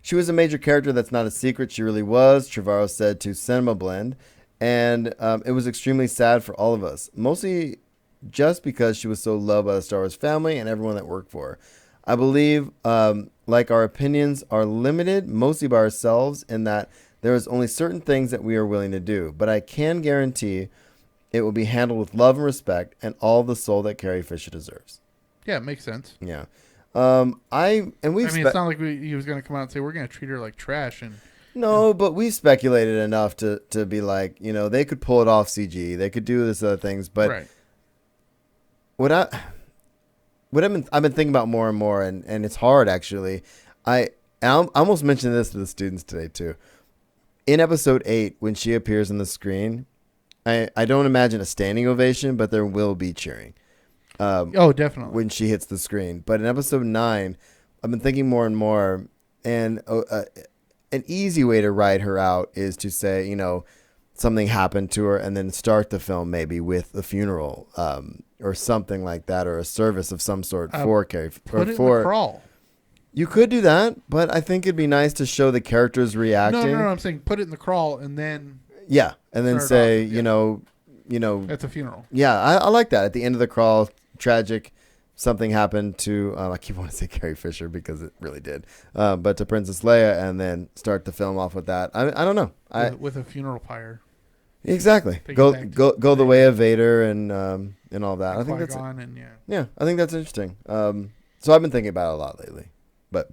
she was a major character. That's not a secret. She really was, Trevorrow said to Cinema Blend. And it was extremely sad for all of us, mostly just because she was so loved by the Star Wars family and everyone that worked for her. I believe, like our opinions are limited, mostly by ourselves, in that there is only certain things that we are willing to do. But I can guarantee it will be handled with love and respect and all the soul that Carrie Fisher deserves. Yeah, it makes sense. Yeah. It's not like he was going to come out and say, we're going to treat her like trash. No, but we've speculated enough to be like, they could pull it off CG. They could do this other things. But right. I've been thinking about more and more, and it's hard, actually. I almost mentioned this to the students today, too. In episode 8, when she appears on the screen, I don't imagine a standing ovation, but there will be cheering. Definitely. When she hits the screen. But in episode 9, I've been thinking more and more, and an easy way to write her out is to say, something happened to her, and then start the film maybe with a funeral, or something like that, or a service of some sort for Carrie. Put it in the crawl. You could do that, but I think it'd be nice to show the characters reacting. No, I'm saying put it in the crawl and then... Yeah, and then say, off, At the funeral. Yeah, I like that. At the end of the crawl, tragic, something happened to, I keep wanting to say Carrie Fisher because it really did, but to Princess Leia, and then start the film off with that. I don't know. With a funeral pyre. Exactly. Go the way of Vader and all that. I think that's I think that's interesting. So I've been thinking about it a lot lately, but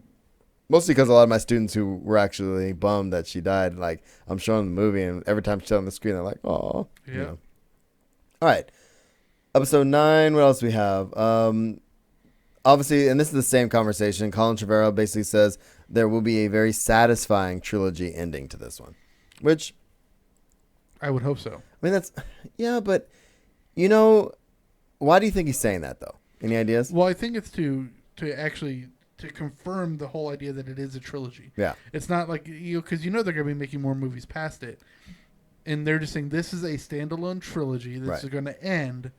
mostly because a lot of my students who were actually bummed that she died, like I'm showing the movie, and every time she's on the screen, they're like, "Oh, yeah." All right, episode 9. What else do we have? Obviously, and this is the same conversation. Colin Trevorrow basically says there will be a very satisfying trilogy ending to this one, which I would hope so. I mean, but why do you think he's saying that though? Any ideas? Well, I think it's to actually to confirm the whole idea that it is a trilogy. Yeah. It's not like, because they're going to be making more movies past it. And they're just saying this is a standalone trilogy that's going to end,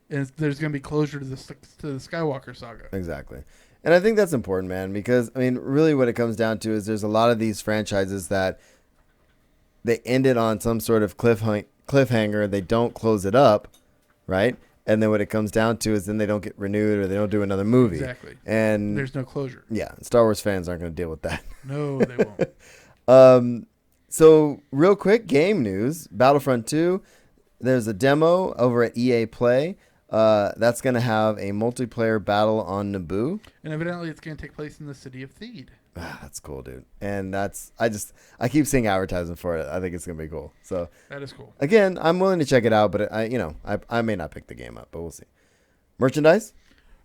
and there's going to be closure to the Skywalker saga. Exactly. And I think that's important, man, because, really what it comes down to is there's a lot of these franchises that they ended on some sort of cliffhanger. They don't close it up, right? And then what it comes down to is then they don't get renewed or they don't do another movie. Exactly. And there's no closure. Yeah. Star Wars fans aren't going to deal with that. No, they won't. So real quick, game news. Battlefront 2, there's a demo over at EA Play. That's going to have a multiplayer battle on Naboo. And evidently it's going to take place in the city of Theed. That's cool, dude. And I keep seeing advertising for it. I think it's gonna be cool. So That is cool. again, I'm willing to check it out, but I may not pick the game up, but we'll see. Merchandise?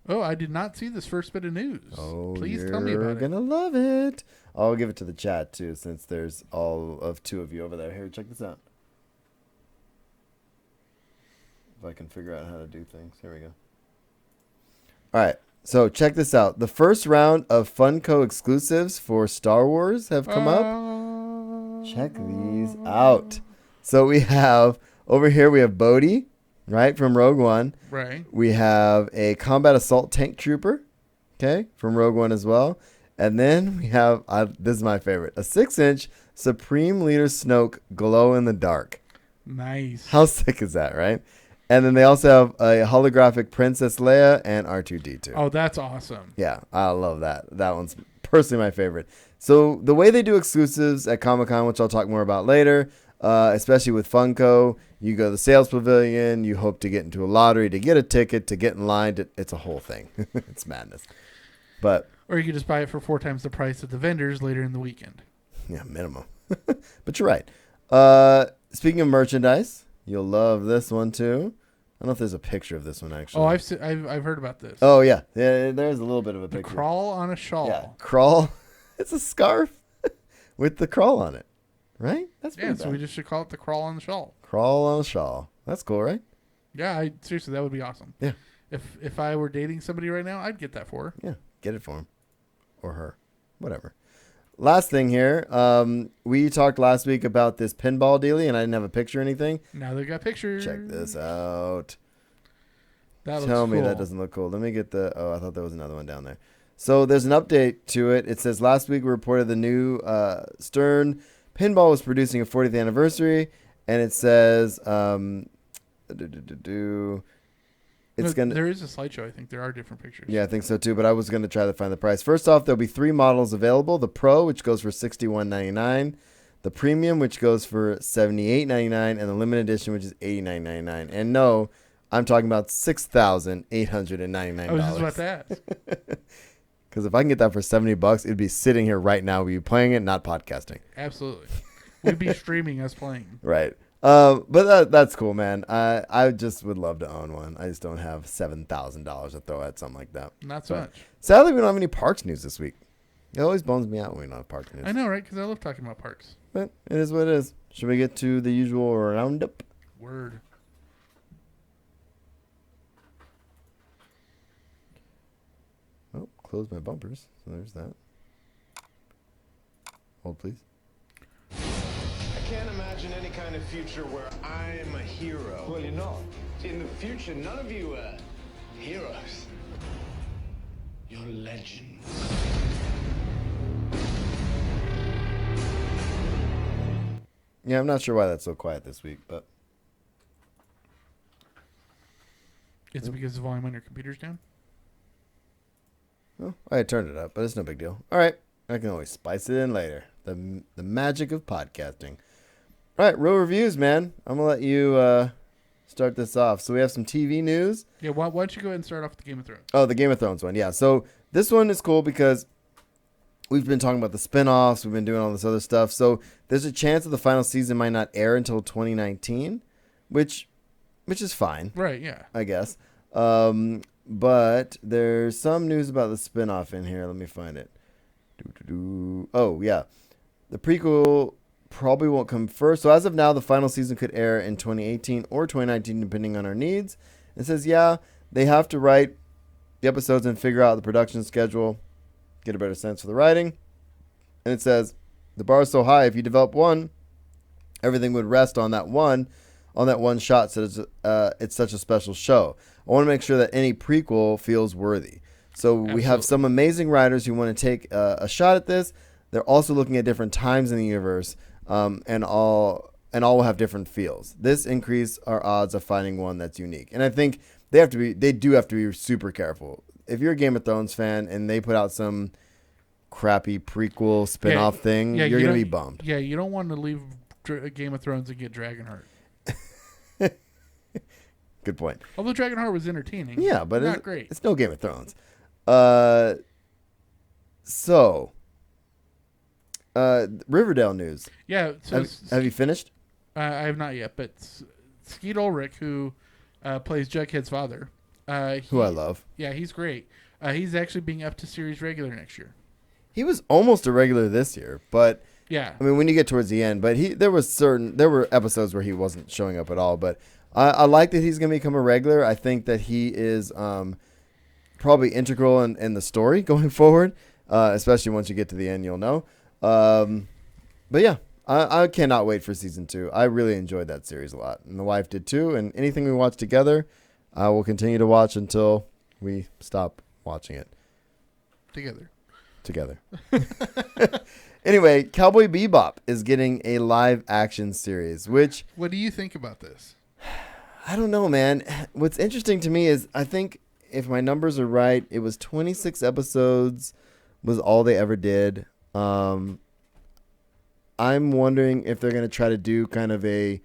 Oh, I did not see this first bit of news. Oh, Please tell me about you're it. gonna love it. I'll give it to the chat too, since there's all of two of you over there. Here, check this out. If I can figure out how to do things. Here we go. All right. So check this out. The first round of Funko exclusives for Star Wars have come up. Check these out. So we have over here, we have Bodhi, right, from Rogue One. Right. We have a Combat Assault Tank Trooper, okay, from Rogue One as well. And then we have, this is my favorite, a 6-inch Supreme Leader Snoke glow in the dark. Nice. How sick is that, right? And then they also have a holographic Princess Leia and R2-D2. Oh, that's awesome. Yeah, I love that. That one's personally my favorite. So the way they do exclusives at Comic-Con, which I'll talk more about later, especially with Funko, you go to the sales pavilion, you hope to get into a lottery, to get a ticket, to get in line. It's a whole thing. It's madness. But Or you could just buy it for 4 times the price at the vendors later in the weekend. yeah, minimum. But you're right. Speaking of merchandise, you'll love this one too. I don't know if there's a picture of this one actually. Oh, I've heard about this. Oh yeah, there's a little bit of a The picture. crawl on a shawl. Yeah, crawl. It's a scarf with the crawl on it, right? That's pretty Yeah, so bad. we just should call it the crawl on the shawl. Crawl on a shawl. That's cool, right? Yeah, seriously, that would be awesome. Yeah. If I were dating somebody right now, I'd get that for her. Yeah, get it for him or her, whatever. Last thing here, we talked last week about this pinball dealie, and I didn't have a picture or anything. Now they've got pictures. Check this out. That looks Tell me cool. that doesn't look cool. Let me get the. Oh, I thought there was another one down there. So there's an update to it. It says last week we reported the new Stern pinball was producing a 40th anniversary, and it says it's gonna. There is a slideshow. I think there are different pictures. Yeah, I think so too. But I was gonna try to find the price. First off, there'll be 3 models available: the Pro, which goes for $61.99, the Premium, which goes for $78.99, and the Limited Edition, which is $89.99. And no, I'm talking about $6,899. I was just about to ask. Because if I can get that for $70, it'd be sitting here right now. We'd be playing it, not podcasting. Absolutely. We'd be streaming us playing. Right. But that's cool, man. I just would love to own one. I just don't have $7,000 to throw at something like that. Not so But much. sadly, we don't have any parks news this week. It always bums me out when we don't have park news. I know, right? Because I love talking about parks. But it is what it is. Should we get to the usual roundup? Word. Oh, close my bumpers. So there's that. Hold, please. I can't imagine any kind of future where I'm a hero. Well, you're not. In the future, none of you are heroes. You're legends. Yeah, I'm not sure why that's so quiet this week, but It's because the volume on your computer's down? well, I had turned it up, but it's no big deal. All right, I can always spice it in later. The magic of podcasting. All right, real reviews, man. I'm gonna let you start this off. So we have some TV news. Yeah, why don't you go ahead and start off with the Game of Thrones? Oh, the Game of Thrones one. Yeah. So this one is cool because we've been talking about the spinoffs. We've been doing all this other stuff. So there's a chance that the final season might not air until 2019, which is fine, Right, yeah. I guess. But there's some news about the spinoff in here. Let me find it. Oh, yeah. The prequel probably won't come first. So as of now, the final season could air in 2018 or 2019, depending on our needs. It says, yeah, they have to write the episodes and figure out the production schedule, get a better sense for the writing. And it says, the bar is so high, if you develop one, everything would rest on that one shot. So it's such a special show. I want to make sure that any prequel feels worthy. So we have some amazing writers who want to take a shot at this. They're also looking at different times in the universe, and all will have different feels. This increase our odds of finding one that's unique. And I think they do have to be super careful. If you're a Game of Thrones fan and they put out some crappy prequel spin-off thing, you're going to be bummed. Yeah, you don't want to leave Game of Thrones and get Dragonheart. Good point. Although Dragonheart was entertaining. Yeah, but not great. It's no Game of Thrones. So Riverdale news. Yeah. So Have you finished? I have not yet, but Skeet Ulrich, who plays Jughead's father, Who I love. Yeah, he's great. He's actually being up to series regular next year. He was almost a regular this year, but Yeah. I mean, when you get towards the end, but there were episodes where he wasn't showing up at all. But I like that he's going to become a regular. I think that he is probably integral in the story going forward, especially once you get to the end, you'll know. But yeah, I cannot wait for season 2. I really enjoyed that series a lot, and the wife did too. And anything we watch together, I will continue to watch until we stop watching it together. Anyway, Cowboy Bebop is getting a live action series, which What do you think about this? I don't know, man. What's interesting to me is I think if my numbers are right, it was 26 episodes was all they ever did. I'm wondering if they're going to try to do kind of a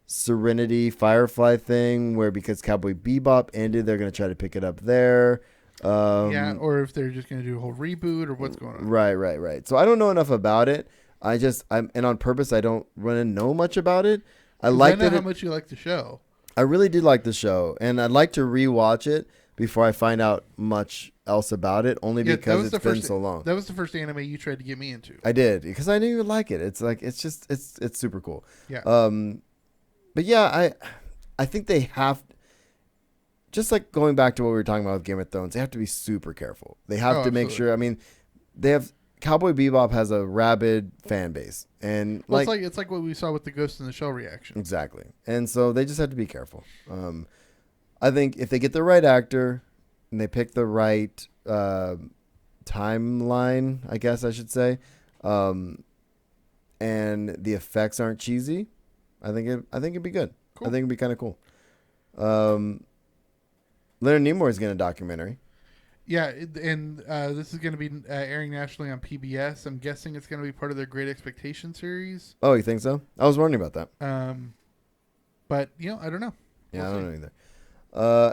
Serenity Firefly thing where because Cowboy Bebop ended, they're going to try to pick it up there. Yeah, or if they're just going to do a whole reboot or what's going on. Right. So I don't know enough about it. And on purpose, I don't really know much about it. I know how much you like the show. I really did like the show, and I'd like to rewatch it before I find out much else about it, only because it's been so long. That was the first anime you tried to get me into. I did, because I knew you would like it. It's like it's super cool. Yeah. But yeah, I think they have, just like going back to what we were talking about with Game of Thrones, they have to be super careful. They have to make sure. I mean, Cowboy Bebop has a rabid fan base, and it's like what we saw with the Ghost in the Shell reaction. Exactly, and so they just have to be careful. I think if they get the right actor and they pick the right timeline, I guess I should say, and the effects aren't cheesy, I think it'd be good. Cool. I think it'd be kind of cool. Leonard Nimoy is getting a documentary. Yeah, and this is going to be airing nationally on PBS. I'm guessing it's going to be part of their Great Expectation series. Oh, you think so? I was wondering about that. But I don't know. Yeah, I don't know either.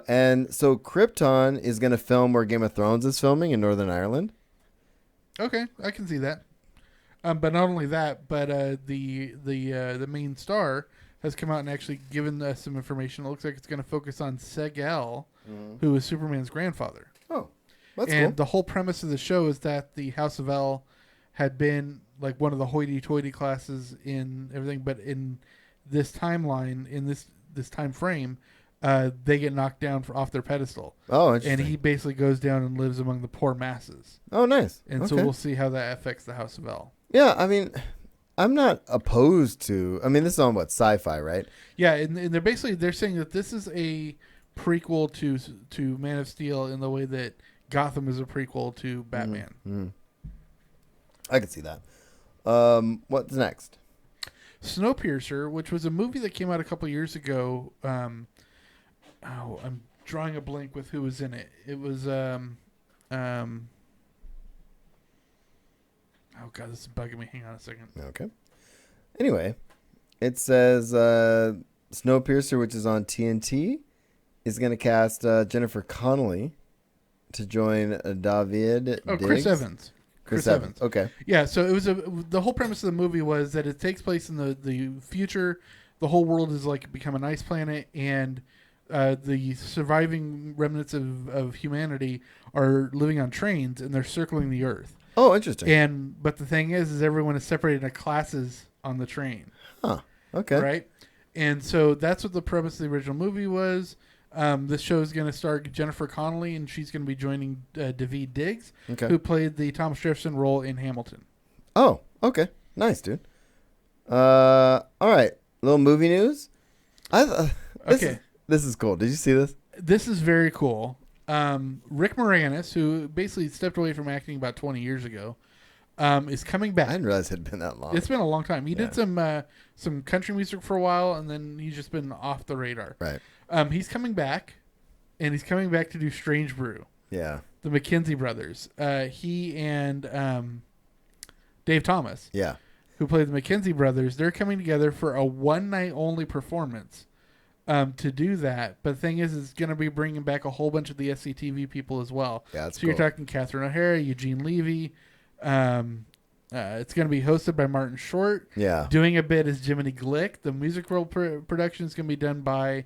And so Krypton is going to film where Game of Thrones is filming in Northern Ireland. Okay, I can see that. But not only that, but the main star has come out and actually given us some information. It looks like it's going to focus on Seg-El, who is Superman's grandfather. Oh, that's and cool. the whole premise of the show is that the House of El had been like one of the hoity-toity classes in everything, but in this timeline, in this time frame, they get knocked down off their pedestal. Oh, interesting. And he basically goes down and lives among the poor masses. Oh, nice. And so we'll see how that affects the House of El. Yeah, I mean, I'm not opposed to. I mean, this is on sci-fi, right? Yeah, and they're saying that this is a prequel to Man of Steel in the way that Gotham is a prequel to Batman. Mm-hmm. I can see that. What's next? Snowpiercer, which was a movie that came out a couple years ago. I'm drawing a blank with who was in it. It was oh god, this is bugging me. Hang on a second. Okay. Anyway, it says Snowpiercer, which is on TNT, is going to cast Jennifer Connelly to join David. Oh, Diggs. Chris Evans. Chris Evans. Okay. Yeah, so it was the whole premise of the movie was that it takes place in the future. The whole world is like become an ice planet, and the surviving remnants of humanity are living on trains, and they're circling the Earth. Oh, interesting. But the thing is everyone is separated into classes on the train. Huh. Okay. Right? And so that's what the premise of the original movie was. This show is going to star Jennifer Connelly, and she's going to be joining David Diggs, who played the Thomas Jefferson role in Hamilton. Oh, okay. Nice, dude. All right. Little movie news. This is cool. Did you see this? This is very cool. Rick Moranis, who basically stepped away from acting about 20 years ago, is coming back. I didn't realize it had been that long. It's been a long time. He did some country music for a while, and then he's just been off the radar. Right. He's coming back, and he's coming back to do Strange Brew. Yeah. The McKenzie brothers. He and Dave Thomas. Yeah. Who played the McKenzie brothers. They're coming together for a one-night-only performance to do that. But the thing is, it's going to be bringing back a whole bunch of the SCTV people as well. Yeah, that's so you're talking Catherine O'Hara, Eugene Levy, It's going to be hosted by Martin Short. Yeah. Doing a bit is Jiminy Glick. The music role production is going to be done by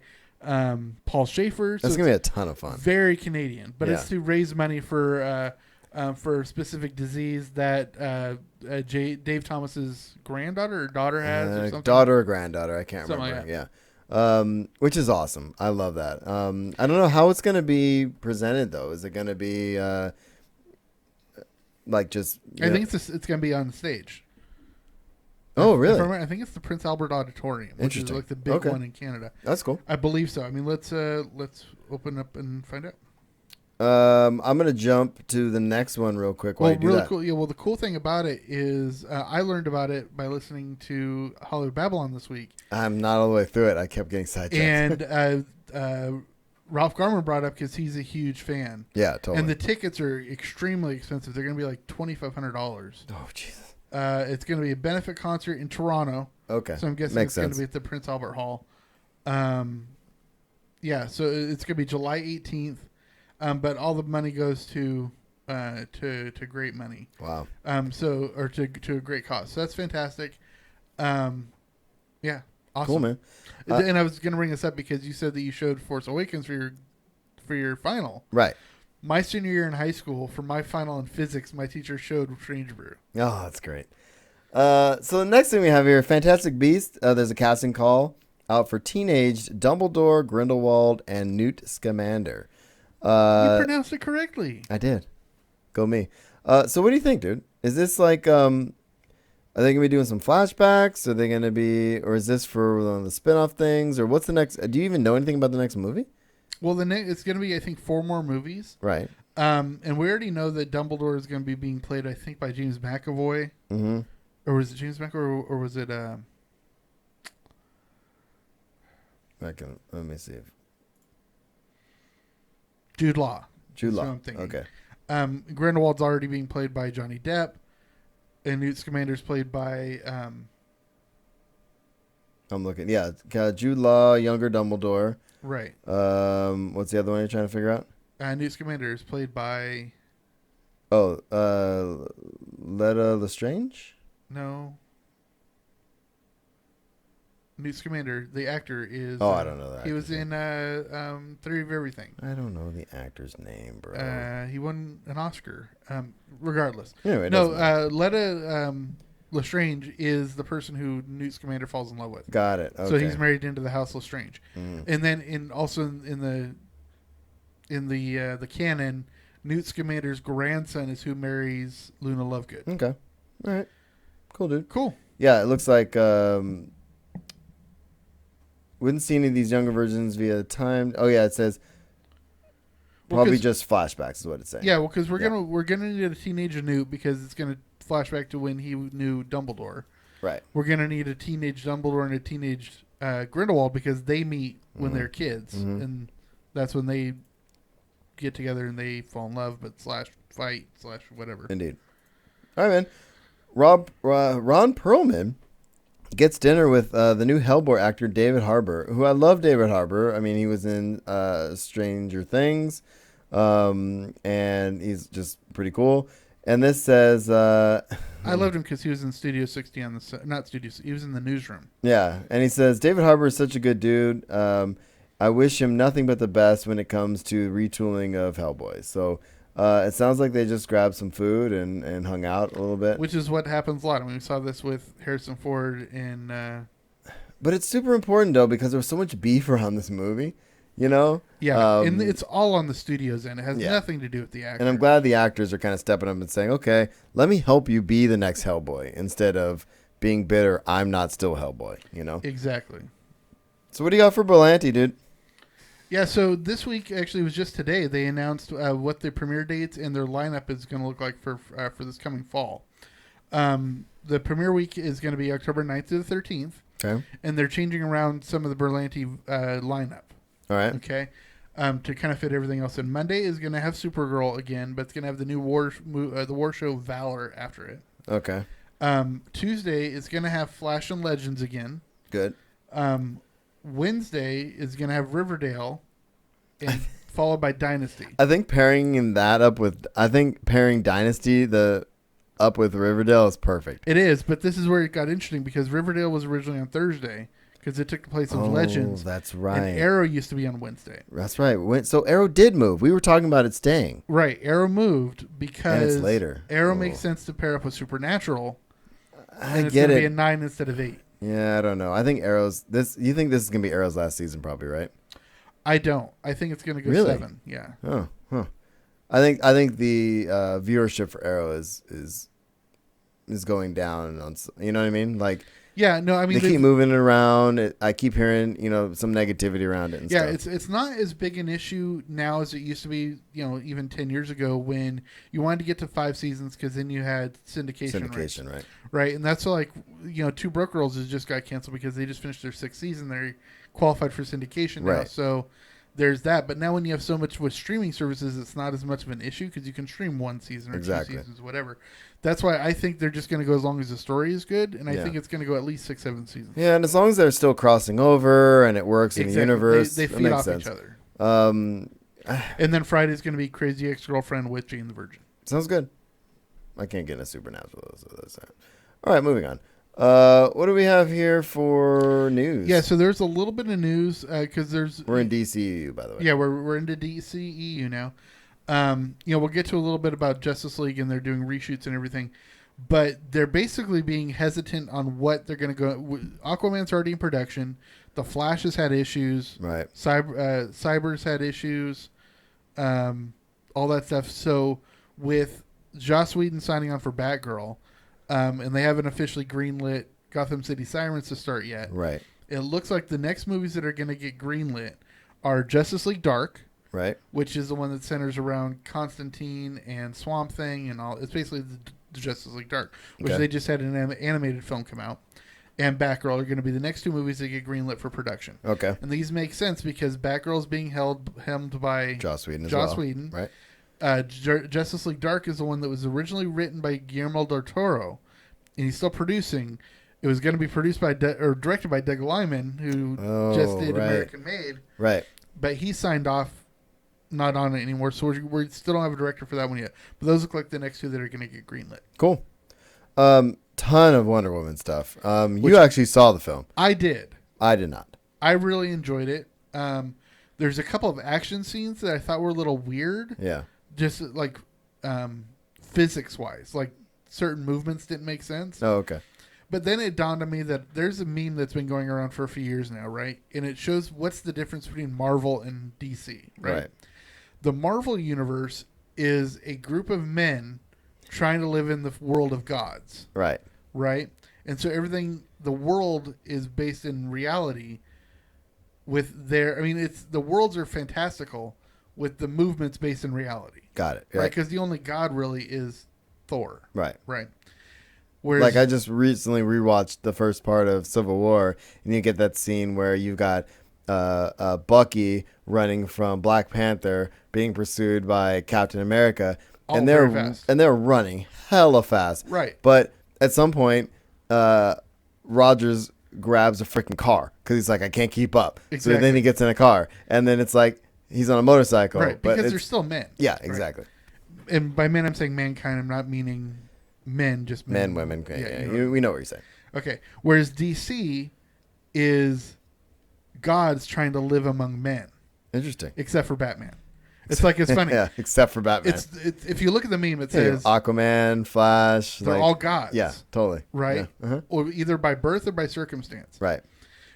Paul Schaefer. That's So going to be a ton of fun. very Canadian, but Yeah. it's to raise money for a specific disease that Dave Thomas's granddaughter or daughter has or something. Daughter or granddaughter, I can't Something remember. like Yeah. Which is awesome. I love that. I don't know how it's going to be presented, though. Is it going to be like just... I think it's going to be on stage. Oh, If really? I remember, I think it's the Prince Albert Auditorium, which is Interesting. like the big Okay. one in Canada. That's cool. I believe so. I mean, let's open up and find out. I'm going to jump to the next one real quick while Well, you do really that. cool. Yeah. Well, the cool thing about it is I learned about it by listening to Hollywood Babylon this week, I'm not all the way through it. I kept getting sidetracked. and Ralph Garman brought up because he's a huge fan. Yeah, totally. And the tickets are extremely expensive. They're going to be like $2,500. Oh, Jesus. It's going to be a benefit concert in Toronto. Okay. So I'm guessing Makes it's going to sense. be at the Prince Albert Hall. Yeah, so it's going to be July 18th. But all the money goes to great money. Wow. To a great cause. So that's fantastic. Yeah, awesome. Cool, man. And I was going to bring this up because you said that you showed Force Awakens for your final. Right. My senior year in high school, for my final in physics, my teacher showed Strange Brew. Oh, that's great. So the next thing we have here, Fantastic Beasts. There's a casting call out for teenaged Dumbledore, Grindelwald, and Newt Scamander. You pronounced it correctly. I did. Go me. So what do you think, dude? Is this like, are they going to be doing some flashbacks? Are they going to be, or is this for one of the spin-off things? Or what's the next, do you even know anything about the next movie? Well, it's going to be, I think, 4 more movies. Right. And we already know that Dumbledore is going to be being played, I think, by James McAvoy. Mm-hmm. Or was it James McAvoy, or was it... Let me see. Jude Law. Jude That's Law. what I'm thinking. Okay. Grindelwald's already being played by Johnny Depp. And Newt Scamander's played by... I'm looking. Yeah. Jude Law, younger Dumbledore. right. What's the other one you're trying to figure out? Newt Scamander is played by... Oh, Letta Lestrange? No. Newt Scamander, the actor, is... Oh, I don't know that He was actor's in Theory of Everything. I don't know the actor's name, bro. He won an Oscar. Regardless. Anyway, it No, doesn't matter. Letta Lestrange is the person who Newt Scamander falls in love with. Got it. Okay. So he's married into the House Lestrange. Mm. And then in the canon, Newt Scamander's grandson is who marries Luna Lovegood. Okay. All right. Cool, dude. Cool. Yeah, it looks like wouldn't see any of these younger versions via time. Oh yeah, it says Well, probably 'cause- just flashbacks is what it says. Yeah, well, because we're Yeah. gonna need a teenage Newt because it's gonna flash back to when he knew Dumbledore. Right. We're gonna need a teenage Dumbledore and a teenage Grindelwald because they meet when they're kids, and that's when they get together and they fall in love, but /fight /whatever. Indeed. All right, man. Ron Perlman gets dinner with the new Hellboy actor David Harbour, who I love. David Harbour. I mean, he was in Stranger Things, and he's just pretty cool. And this says, I loved him because he was in Studio 60 on the not Studio. He was in the newsroom. yeah, and he says David Harbour is such a good dude. I wish him nothing but the best when it comes to retooling of Hellboy. So it sounds like they just grabbed some food and hung out a little bit. Which is what happens a lot. I mean, we saw this with Harrison Ford in. But it's super important though because there was so much beef around this movie, you know. Yeah, and it's all on the studio's end. It has yeah. nothing to do with the actor. And I'm glad the actors are kind of stepping up and saying, "Okay, let me help you be the next Hellboy," instead of being bitter. I'm not still Hellboy, you know. Exactly. So what do you got for Berlanti, dude? Yeah, so this week actually was just today. They announced what the premiere dates and their lineup is going to look like for this coming fall. The premiere week is going to be October 9th to the 13th. Okay. And they're changing around some of the Berlanti lineup. All right. Okay. To kind of fit everything else in. Monday is going to have Supergirl again, but it's going to have the new war show Valor after it. Okay. Tuesday is going to have Flash and Legends again. Good. Wednesday is going to have Riverdale, and followed by Dynasty. I think pairing Dynasty, the up with Riverdale is perfect. It is, but this is where it got interesting because Riverdale was originally on Thursday because it took the place of Legends. That's right. And Arrow used to be on Wednesday. That's right. So Arrow did move. We were talking about it staying. Right. Arrow moved because And it's later. Arrow makes sense to pair up with Supernatural. I And it's get going to it. be a 9 instead of 8. Yeah, I don't know. I think Arrow's this. You think this is gonna be Arrow's last season, probably, right? I don't. I think it's going to go Really? 7. Yeah. Oh, huh. I think the viewership for Arrow is going down on. You know what I mean? Like, Yeah. No, I mean, they keep moving it around. I keep hearing some negativity around it. And yeah, stuff. it's not as big an issue now as it used to be. Even 10 years ago when you wanted to get to 5 seasons because then you had syndication rights. Right, and that's like Two Broke Girls has just got canceled because they just finished their 6th season. They're qualified for syndication now, Right. so there's that. But now when you have so much with streaming services, it's not as much of an issue because you can stream 1 season or 2 seasons, whatever. That's why I think they're just going to go as long as the story is good, and I think it's going to go at least 6-7 seasons. Yeah, and as long as they're still crossing over and it works in the universe, they that feed makes off sense. each other. And then Friday's going to be Crazy Ex-Girlfriend with Jane the Virgin. Sounds good. I can't get into Supernatural. So that's that. All right, moving on. What do we have here for news? Yeah, so there's a little bit of news because we're in DCU, by the way. Yeah, we're into DCEU now. We'll get to a little bit about Justice League and they're doing reshoots and everything, but they're basically being hesitant on what they're going to go. Aquaman's already in production. The Flash has had issues. Right. Cyber's had issues. All that stuff. So with Joss Whedon signing on for Batgirl, and they haven't officially greenlit Gotham City Sirens to start yet. Right. It looks like the next movies that are going to get greenlit are Justice League Dark. Right. Which is the one that centers around Constantine and Swamp Thing and all. It's basically the Justice League Dark, which they just had an animated film come out. And Batgirl are going to be the next 2 movies that get greenlit for production. Okay. And these make sense because Batgirl is being helmed by Joss Whedon. Whedon. Right. Justice League Dark is the one that was originally written by Guillermo del Toro, and he's still producing. It was going to be produced by or directed by Doug Liman, who just did American Made. Right. But he signed off, not on it anymore, so we still don't have a director for that one yet. But those look like the next 2 that are going to get greenlit. Cool. Ton of Wonder Woman stuff. You actually saw the film. I did. I did not. I really enjoyed it. There's a couple of action scenes that I thought were a little weird. Yeah. Just like physics-wise. Like certain movements didn't make sense. Oh, okay. But then it dawned on me that there's a meme that's been going around for a few years now, right? And it shows what's the difference between Marvel and DC, right? The Marvel universe is a group of men trying to live in the world of gods. Right. Right? And so the world is based in reality with the worlds are fantastical with the movements based in reality. Got it. Right? Because the only god really is Thor. Right. Right. Whereas, like I just recently rewatched the first part of Civil War, and you get that scene where you've got Bucky running from Black Panther, being pursued by Captain America, and they're running hella fast. Right. But at some point, Rogers grabs a freaking car because he's like, I can't keep up. Exactly. So then he gets in a car, and then it's like he's on a motorcycle. Right. But Because they're still men. Yeah. Exactly. Right? And by men, I'm saying mankind. I'm not meaning men, just men. Women. Yeah, we know what you're saying. Okay. Whereas DC is gods trying to live among men. Interesting. Except for Batman. It's funny. Yeah, except for Batman. It's if you look at the meme, it says Aquaman, Flash. They're all gods. Yeah, totally. Right? Yeah. Uh-huh. Or either by birth or by circumstance. Right.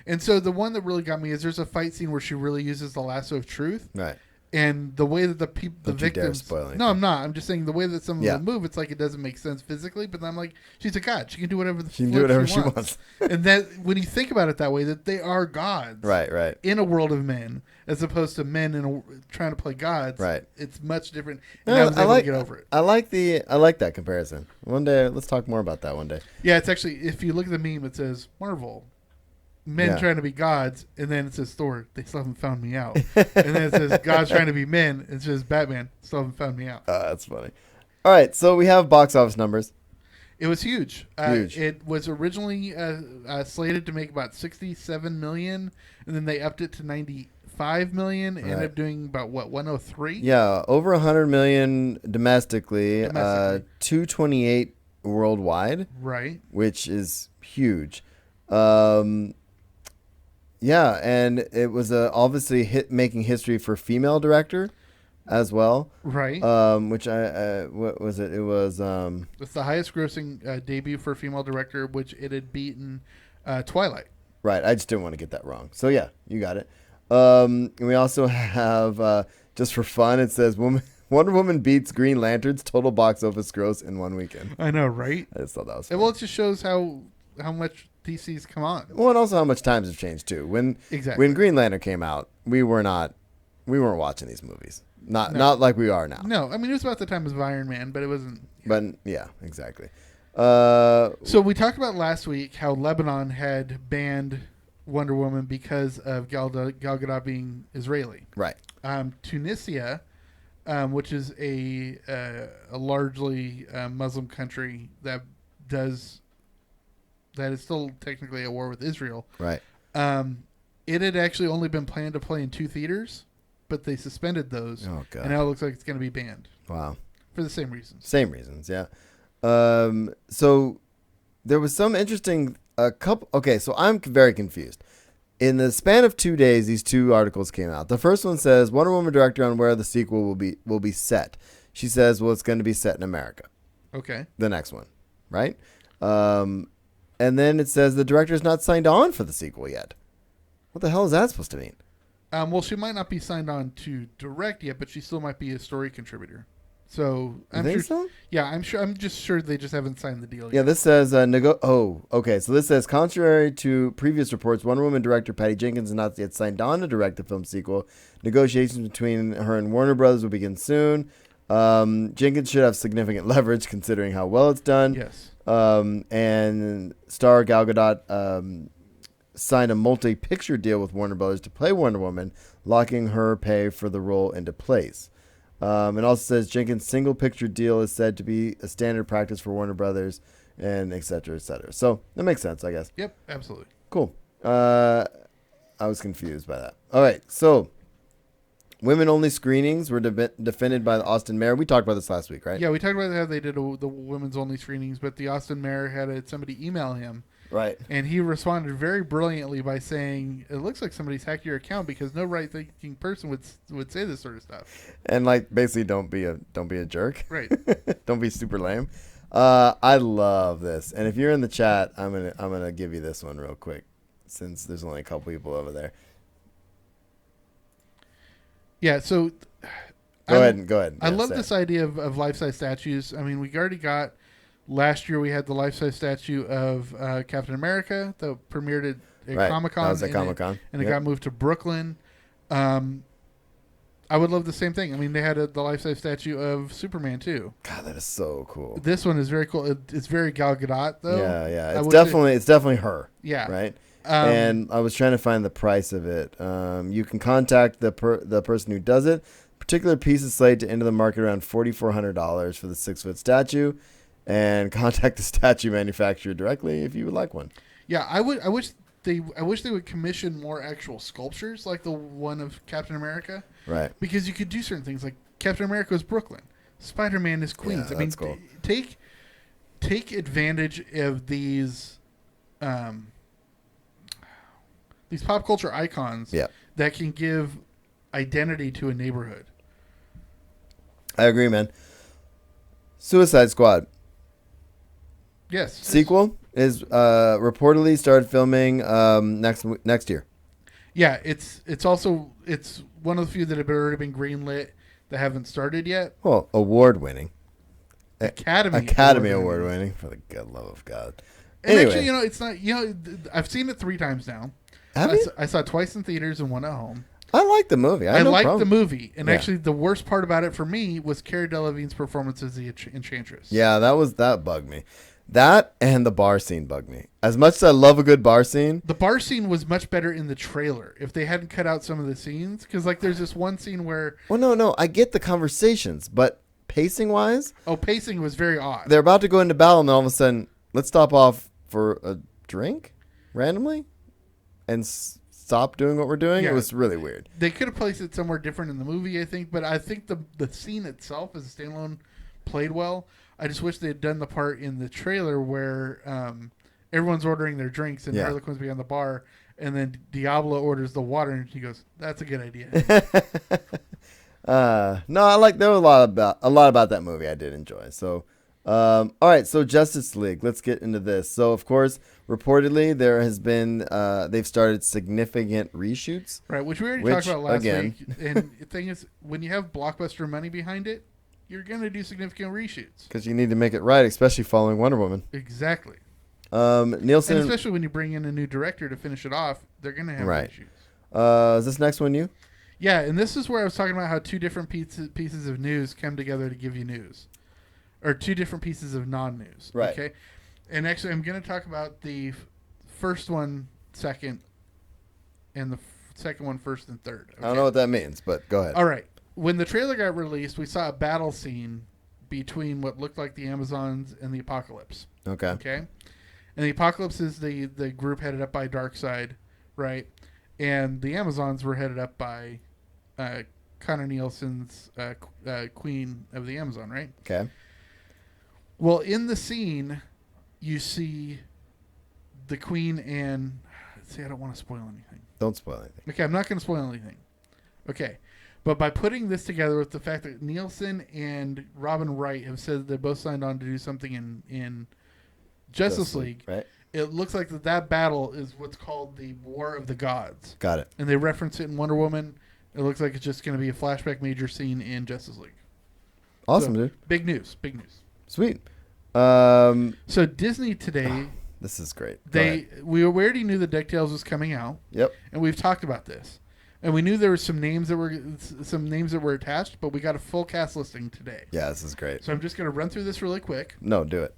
And so the one that really got me is there's a fight scene where she really uses the lasso of truth. Right. And the way that the victims. Dare spoil anything. No, I'm not. I'm just saying the way that some of them move, it's like it doesn't make sense physically. But I'm like, she's a god. She can do whatever she wants. And that when you think about it that way, that they are gods. Right. In a world of men, as opposed to men trying to play gods. Right. It's much different. And I was able to get over it. I like that comparison. One day, let's talk more about that one day. Yeah, it's actually, if you look at the meme, it says Marvel. Men trying to be gods, and then it says Thor, they still haven't found me out. And then it says gods trying to be men, and it says Batman, still haven't found me out. That's funny. All right, so we have box office numbers. It was huge. Huge. It was originally slated to make about $67 million, and then they upped it to $95 million. Right. Ended up doing about, 103? Yeah, over $100 million domestically. 228 worldwide, Right. which is huge. Yeah, and it was obviously making history for female director as well. Right. Which what was it? It was It's the highest grossing debut for a female director, which it had beaten Twilight. right. I just didn't want to get that wrong. So yeah, you got it. And we also have just for fun, it says Wonder Woman beats Green Lantern's total box office gross in one weekend. I know, right? I just thought that was And fun. well, it just shows how much DC's come on. Well, and also how much times have changed too. Exactly. When Green Lantern came out, we weren't watching these movies. Not like we are now. No, I mean it was about the time of Iron Man, but it wasn't. But yeah, exactly. So we talked about last week how Lebanon had banned Wonder Woman because of Gal Gadot being Israeli. Right. Tunisia, which is a largely Muslim country that is still technically at war with Israel. Right. It had actually only been planned to play in 2 theaters, but they suspended those. Oh, God. And now it looks like it's going to be banned Wow. for the same reasons. Same reasons, yeah. So there was some interesting Okay, so I'm very confused. In the span of 2 days, these 2 articles came out. The first one says Wonder Woman director on where the sequel will be set. She says, well, it's going to be set in America. Okay. The next one, right? And then it says the director's not signed on for the sequel yet. What the hell is that supposed to mean? Well, she might not be signed on to direct yet, but she still might be a story contributor. So You think so? Yeah, I'm sure. I'm just sure they just haven't signed the deal Yeah, yet. this says okay. So this says contrary to previous reports, Wonder Woman director Patty Jenkins has not yet signed on to direct the film sequel. Negotiations between her and Warner Brothers will begin soon. Jenkins should have significant leverage considering how well it's done. Yes. And star Gal Gadot signed a multi-picture deal with Warner Brothers to play Wonder Woman, locking her pay for the role into place. It also says Jenkins' single picture deal is said to be a standard practice for Warner Brothers, and et cetera, et cetera. So that makes sense, I guess. Yep, absolutely. Cool. I was confused by that. All right, so women-only screenings were defended by the Austin mayor. We talked about this last week, right? Yeah, we talked about how they did the women's only screenings, but the Austin mayor had somebody email him. Right. And he responded very brilliantly by saying, "It looks like somebody's hacked your account because no right-thinking person would say this sort of stuff." And like basically, don't be a jerk. Right. Don't be super lame. I love this. And if you're in the chat, I'm gonna give you this one real quick, since there's only a couple people over there. Yeah. So Go ahead. I Yeah, love say this it. idea of life-size statues. I mean, we already got last year. We had the life-size statue of Captain America that premiered at Right. Comic-Con. That was at Comic-Con. and it Yep. got moved to Brooklyn. I would love the same thing. I mean, they had the life-size statue of Superman too. God, that is so cool. This one is very cool. It's very Gal Gadot though. Yeah. I It's wish definitely her. Yeah. Right. And I was trying to find the price of it. You can contact the person who does it. Particular piece is slated to enter the market around $4,400 for the 6-foot statue, and contact the statue manufacturer directly if you would like one. Yeah, I wish they would commission more actual sculptures like the one of Captain America. Right. Because you could do certain things like Captain America is Brooklyn, Spider-Man is Queens. Yeah, I mean, that's cool. take advantage of these pop culture icons Yeah. that can give identity to a neighborhood. I agree, man. Suicide Squad Yes. sequel is reportedly started filming next year. Yeah, it's one of the few that have already been greenlit that haven't started yet. Well, award winning. Academy Award winning, for the good love of God. And Anyway, actually, it's not. I've seen it 3 times now. have you? I saw it twice in theaters and 1 at home. I like the movie. I no liked problem. the movie, and Yeah. actually, the worst part about it for me was Cara Delevingne's performance as the Enchantress. Yeah, that bugged me. That and the bar scene bugged me. As much as I love a good bar scene, The bar scene was much better in the trailer if they hadn't cut out some of the scenes. Because there's this one scene where no, I get the conversations, but pacing wise, pacing was very odd. they're about to go into battle, and then all of a sudden, let's stop off for a drink randomly, and stop doing what we're doing. Yeah. It was really weird. They could have placed it somewhere different in the movie, I think. But I think the scene itself as a standalone played well. I just wish they had done the part in the trailer where everyone's ordering their drinks and Yeah. Harley Quinn's behind the bar, and then Diablo orders the water, and he goes, "That's a good idea." No, I like there was a lot about that movie I did enjoy. So, all right, so Justice League. Let's get into this. So, of course, reportedly there has been they've started significant reshoots. Right, which we already Which, talked about last again- week. And the thing is, when you have blockbuster money behind it, you're going to do significant reshoots. Because you need to make it right, especially following Wonder Woman. Exactly. Nielsen, And especially when you bring in a new director to finish it off, they're going to have Right. reshoots. is this next one you? Yeah, and this is where I was talking about how two different pieces of news come together to give you news. Or two different pieces of non-news. Right. Okay. And actually, I'm going to talk about the first one second and the second one first and third. I don't know what that means, but go ahead. All right. When the trailer got released, we saw a battle scene between what looked like the Amazons and the Apocalypse. Okay. Okay. And the Apocalypse is the group headed up by Darkseid, right? And the Amazons were headed up by Connor Nielsen's Queen of the Amazon, right? Okay. Well, in the scene, you see the Queen and... See, I don't want to spoil anything. Don't spoil anything. Okay, I'm not going to spoil anything. Okay. But by putting this together with the fact that Nielsen and Robin Wright have said they both signed on to do something in Justice League, Right. it looks like that battle is what's called the War of the Gods. Got it. And they reference it in Wonder Woman. It looks like it's just going to be a flashback major scene in Justice League. Awesome, So, dude. Big news. Big news. Sweet. So Disney today, This is great. Go ahead. we already knew that DuckTales was coming out, Yep. and we've talked about this. And we knew there were some names that were attached, but we got a full cast listing today. Yeah, this is great. So I'm just going to run through this really quick. No, do it.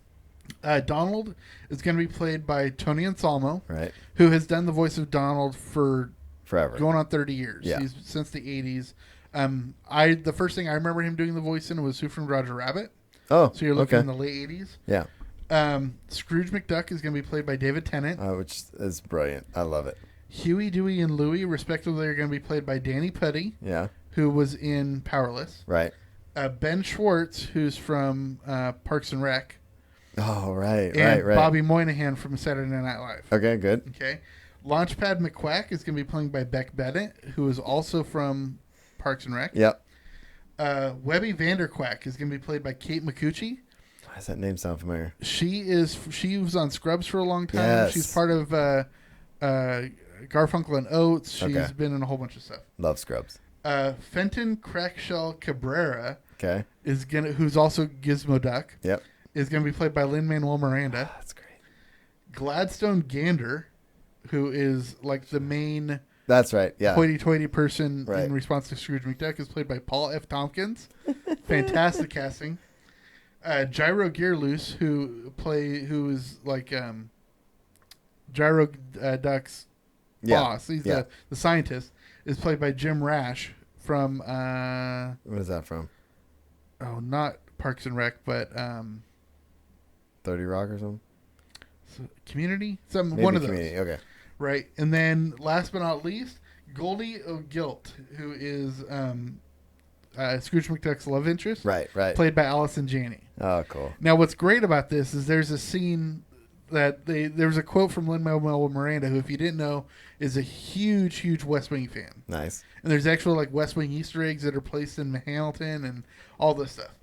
Donald is going to be played by Tony Anselmo, Right. who has done the voice of Donald for Forever. going on 30 years. Yeah. He's since the 80s. The first thing I remember him doing the voice in was Who Framed Roger Rabbit. Oh, So you're looking okay. in the late 80s. Yeah. Scrooge McDuck is going to be played by David Tennant. Which is brilliant. I love it. Huey, Dewey, and Louie, respectively, are going to be played by Danny Putty, Yeah. who was in Powerless. Right. Ben Schwartz, who's from Parks and Rec. Oh, right. And Right. Bobby Moynihan from Saturday Night Live. Okay, good. Okay. Launchpad McQuack is going to be played by Beck Bennett, who is also from Parks and Rec. Yep. Webby Vanderquack is going to be played by Kate McCucci. Why does that name sound familiar? She was on Scrubs for a long time. Yes. She's part of Garfunkel and Oates. She's Okay. been in a whole bunch of stuff. Love Scrubs. Fenton Crackshell Cabrera Okay. who's also Gizmo Duck, Yep. is gonna be played by Lin-Manuel Miranda. That's great. Gladstone Gander, who is like the main That's right. Yeah. hoity-toity person Right. in response to Scrooge McDuck, is played by Paul F. Tompkins. Fantastic casting. Gyro Gearloose, who is like Gyro Duck's boss. He's Yeah. the scientist. Is played by Jim Rash from What is that from? not Parks and Rec, but 30 Rock or something? Community. Maybe One of those. Community. Okay. Right. And then last but not least, Goldie O'Gilt, who is Scrooge McDuck's love interest. Right. Played by Allison Janney. Oh, cool. Now, what's great about this is there's a scene that there's a quote from Lin-Manuel Miranda, who, if you didn't know, is a huge, huge West Wing fan. Nice. And there's actual like West Wing Easter eggs that are placed in Hamilton and all this stuff.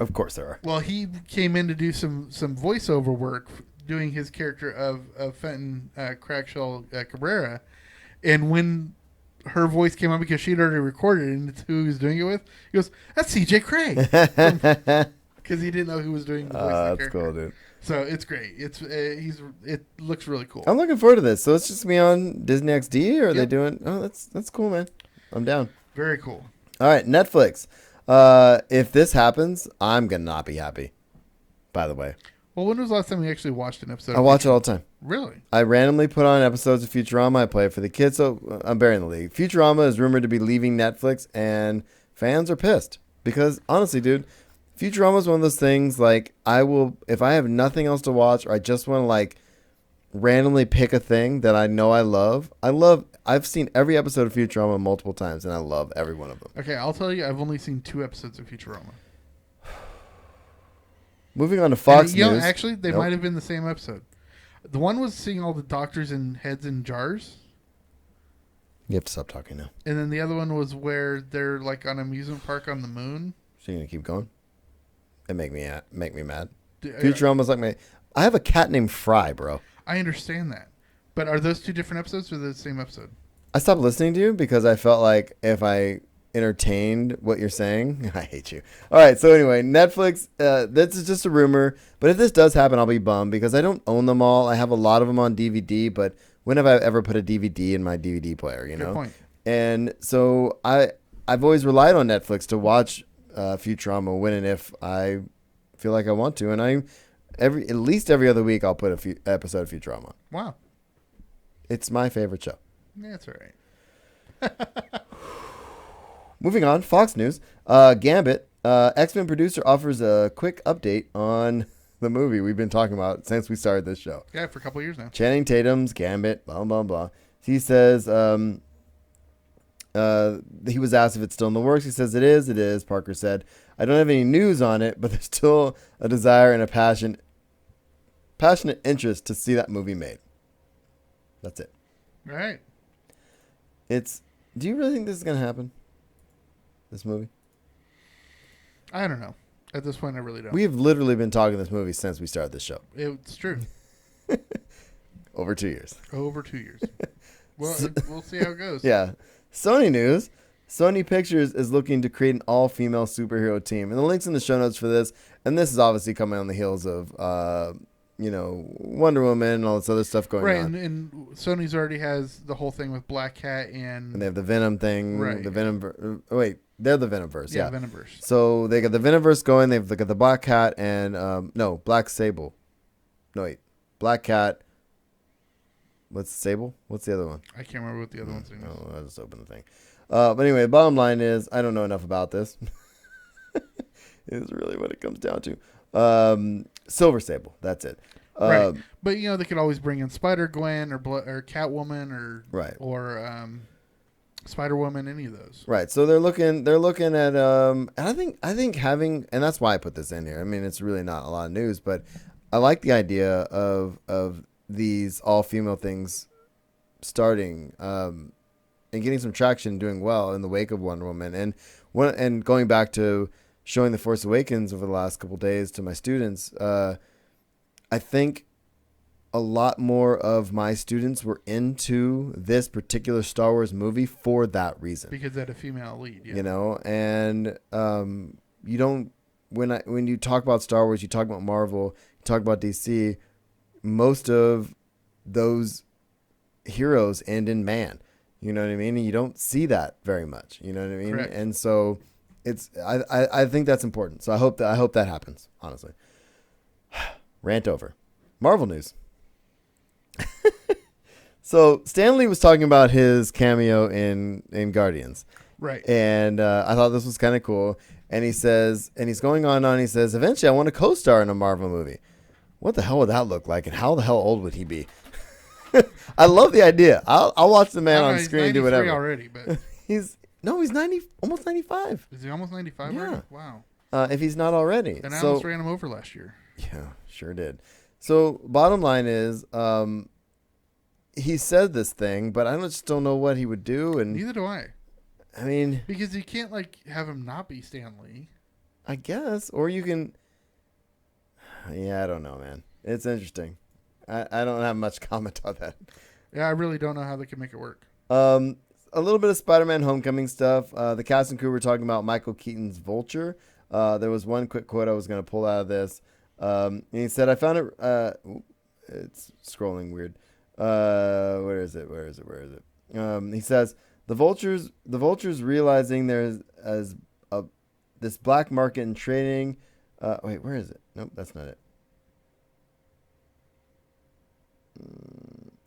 Of course there are. Well, he came in to do some voiceover work, doing his character of Fenton Crackshell Cabrera, and when her voice came on, because she'd already recorded it and it's who he was doing it with, he goes, "That's C.J. Craig," because he didn't know who was doing the voice of the That's character. cool, dude. So it's great. It looks really cool. I'm looking forward to this. So it's just gonna be on Disney XD, or are they Yep. doing? Oh, that's cool, man. I'm down. Very cool. All right, Netflix. If this happens, I'm gonna not be happy. By the way, Well, when was the last time we actually watched an episode? I watch it all the time. Really? I randomly put on episodes of Futurama. I play it for the kids, so I'm burying the league. Futurama is rumored to be leaving Netflix, and fans are pissed because honestly, dude, Futurama is one of those things. Like, I will, if I have nothing else to watch, or I just want to like randomly pick a thing that I know I love. I've seen every episode of Futurama multiple times, and I love every one of them. Okay, I'll tell you, I've only seen 2 episodes of Futurama. Moving on to Fox And, you know, News. actually, they Nope. might have been the same episode. The one was seeing all the doctors in heads in jars, You have to stop talking now. and then the other one was where they're like on an amusement park on the moon. So you're gonna keep going? It make me mad. D- Futurama's like my. I have a cat named Fry, bro. I understand that, but are those two different episodes or the same episode? I stopped listening to you because I felt like if I entertained what you're saying, I hate you. All right, so anyway, Netflix. This is just a rumor, but if this does happen, I'll be bummed because I don't own them all. I have a lot of them on DVD, but when have I ever put a DVD in my DVD player? You Good know, point. and so I've always relied on Netflix to watch Futurama when and if I feel like I want to, and at least every other week I'll put a few episode of Futurama. Wow, It's my favorite show. that's all right. Moving on, Fox News. Gambit, X-Men producer offers a quick update on the movie we've been talking about since we started this show. Yeah, for a couple of years now. Channing Tatum's Gambit, blah, blah, blah. He says he was asked if it's still in the works. He says it is. Parker said, I don't have any news on it, but there's still a desire and a passionate interest to see that movie made. That's it. All right. Do you really think this is going to happen? This movie? I don't know. At this point, I really don't. We have literally been talking this movie since we started this show. It's true. Over 2 years. Over 2 years. Well, we'll see how it goes. Yeah. Sony news. Sony Pictures is looking to create an all-female superhero team. And the link's in the show notes for this. And this is obviously coming on the heels of, Wonder Woman and all this other stuff going Right, on. and Sony's already has the whole thing with Black Cat and And they have the Venom thing. Right. The Venom. Wait, they're the Venomverse. Yeah. Venomverse. So they got the Venomverse going. They've got the Black Cat and Black Sable. No, wait, Black Cat. What's Sable? What's the other one? I can't remember what the other one's name is. Oh, I just opened the thing. But anyway, the bottom line is I don't know enough about this. Is really what it comes down to. Silver Sable. That's it. Right, but they could always bring in Spider Gwen or Catwoman or Right. or Spider Woman, any of those. Right. So they're looking at and I think having, and that's why I put this in here. I mean, it's really not a lot of news, but I like the idea of these all female things starting and getting some traction, doing well in the wake of Wonder Woman, and going back to showing The Force Awakens over the last couple of days to my students. I think a lot more of my students were into this particular Star Wars movie for that reason. Because they had a female lead, yeah. And you don't, when you talk about Star Wars, you talk about Marvel, you talk about DC, most of those heroes end in man. You know what I mean? And you don't see that very much. You know what I mean? Correct. And so I think that's important. So I hope that happens, honestly. Rant over. Marvel news. So Stan Lee was talking about his cameo in Guardians. Right. And I thought this was kind of cool. And he says, and he's going on, he says, eventually I want to co-star in a Marvel movie. What the hell would that look like? And how the hell old would he be? I love the idea. I'll watch the man on screen and do whatever. Already, but He's 90, almost 95. is he almost 95 Yeah. already? Wow. If he's not already. And I So, almost ran him over last year. yeah, sure did. So bottom line is, he said this thing, but I just don't know what he would do. And Neither do I. I mean, Because you can't have him not be Stan Lee. I guess, or you can. Yeah, I don't know, man. It's interesting. I don't have much comment on that. Yeah, I really don't know how they can make it work. A little bit of Spider-Man Homecoming stuff. The cast and crew were talking about Michael Keaton's Vulture. There was one quick quote I was going to pull out of this. And he said, I found it... it's scrolling weird. Where is it? He says, the vultures realizing there's this black market in trading... wait, where is it? Nope, that's not it.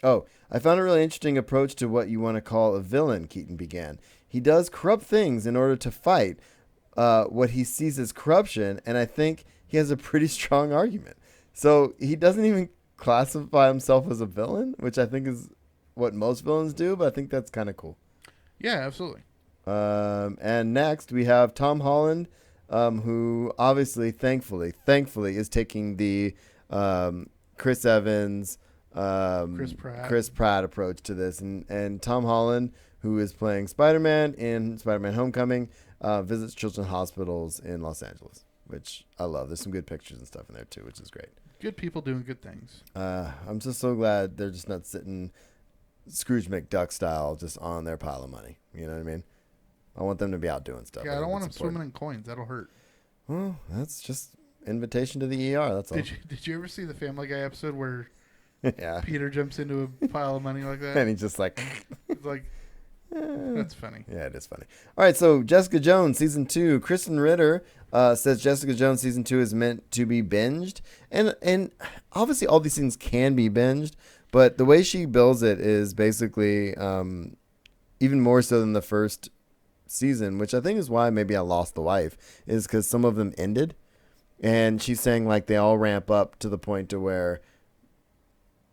Oh, I found a really interesting approach to what you want to call a villain, Keaton began. He does corrupt things in order to fight what he sees as corruption, and I think he has a pretty strong argument. So he doesn't even classify himself as a villain, which I think is what most villains do, but I think that's kind of cool. Yeah, absolutely. And next, we have Tom Holland who obviously, thankfully, is taking the Chris Evans, Chris Pratt approach to this, and Tom Holland, who is playing Spider-Man in Spider-Man: Homecoming, visits children's hospitals in Los Angeles, which I love. There's some good pictures and stuff in there too, which is great. Good people doing good things. I'm just so glad they're just not sitting Scrooge McDuck style just on their pile of money. You know what I mean? I want them to be out doing stuff. Yeah, I don't want them swimming in coins. That'll hurt. Well, that's just invitation to the ER. That's all. Did you ever see the Family Guy episode where yeah. Peter jumps into a pile of money like that? And he's just like... It's like, that's funny. Yeah, it is funny. All right, so Jessica Jones season 2. Kristen Ritter says Jessica Jones season 2 is meant to be binged, and obviously all these things can be binged, but the way she bills it is basically even more so than the first season, which I think is why maybe I lost the wife, is because some of them ended, and she's saying like they all ramp up to the point to where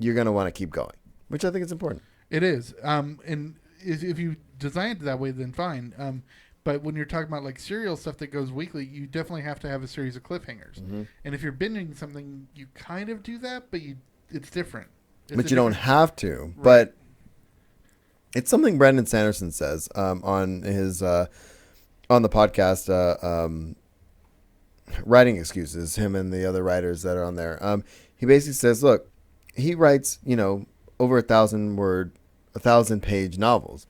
you're gonna want to keep going, which I think is important. It is, and if you design it that way, then fine. But when you're talking about like serial stuff that goes weekly, you definitely have to have a series of cliffhangers. Mm-hmm. And if you're binging something, you kind of do that, but it's different. But you don't have to. Right. But it's something Brandon Sanderson says on his on the podcast, Writing Excuses. Him and the other writers that are on there. He basically says, look, he writes over 1,000-page novels.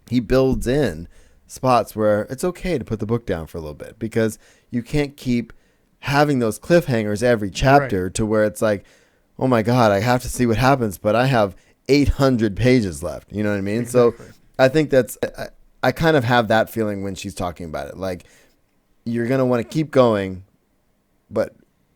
He builds in spots where it's okay to put the book down for a little bit because you can't keep having those cliffhangers every chapter right. to where it's like, oh my God, I have to see what happens, but I have 800 pages left. You know what I mean? Exactly. So I think I kind of have that feeling when she's talking about it. Like you're going to want to keep going, but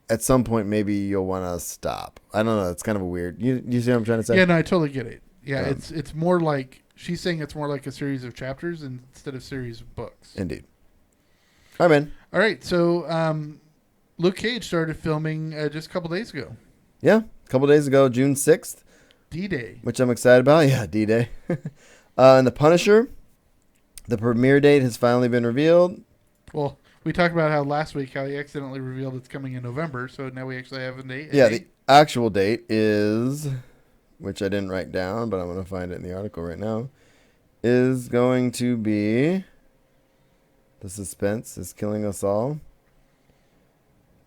at some point maybe you'll want to stop. I don't know. It's kind of a weird, you see what I'm trying to say? Yeah, no, I totally get it. Yeah. It's more like, she's saying it's more like a series of chapters instead of series of books. Indeed. All right, man. All right. So Luke Cage started filming just a couple days ago. Yeah. A couple days ago, June 6th. D-Day. Which I'm excited about. Yeah, D-Day. And The Punisher, the premiere date has finally been revealed. Well, we talked about how last week how he accidentally revealed it's coming in November, so now we actually have a date. Yeah, the actual date is, which I didn't write down, but I'm going to find it in the article right now, is going to be, the suspense is killing us all.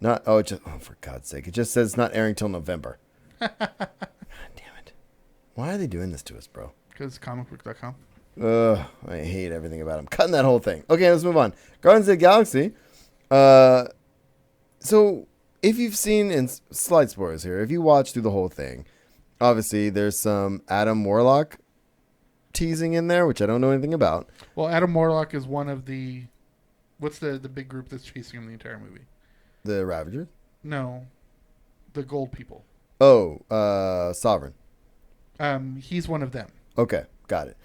For God's sake, it just says it's not airing till November. God damn it. Why are they doing this to us, bro? Because comicbook.com. Ugh, I hate everything about them. Cutting that whole thing. Okay, let's move on. Guardians of the Galaxy. So, if you've seen, and slight spoilers here, if you watch through the whole thing, obviously there's some Adam Warlock teasing in there, which I don't know anything about. Well, Adam Warlock is one of the... What's the big group that's chasing him the entire movie? The Ravagers? No. The Gold people. Oh, Sovereign. He's one of them. Okay, got it.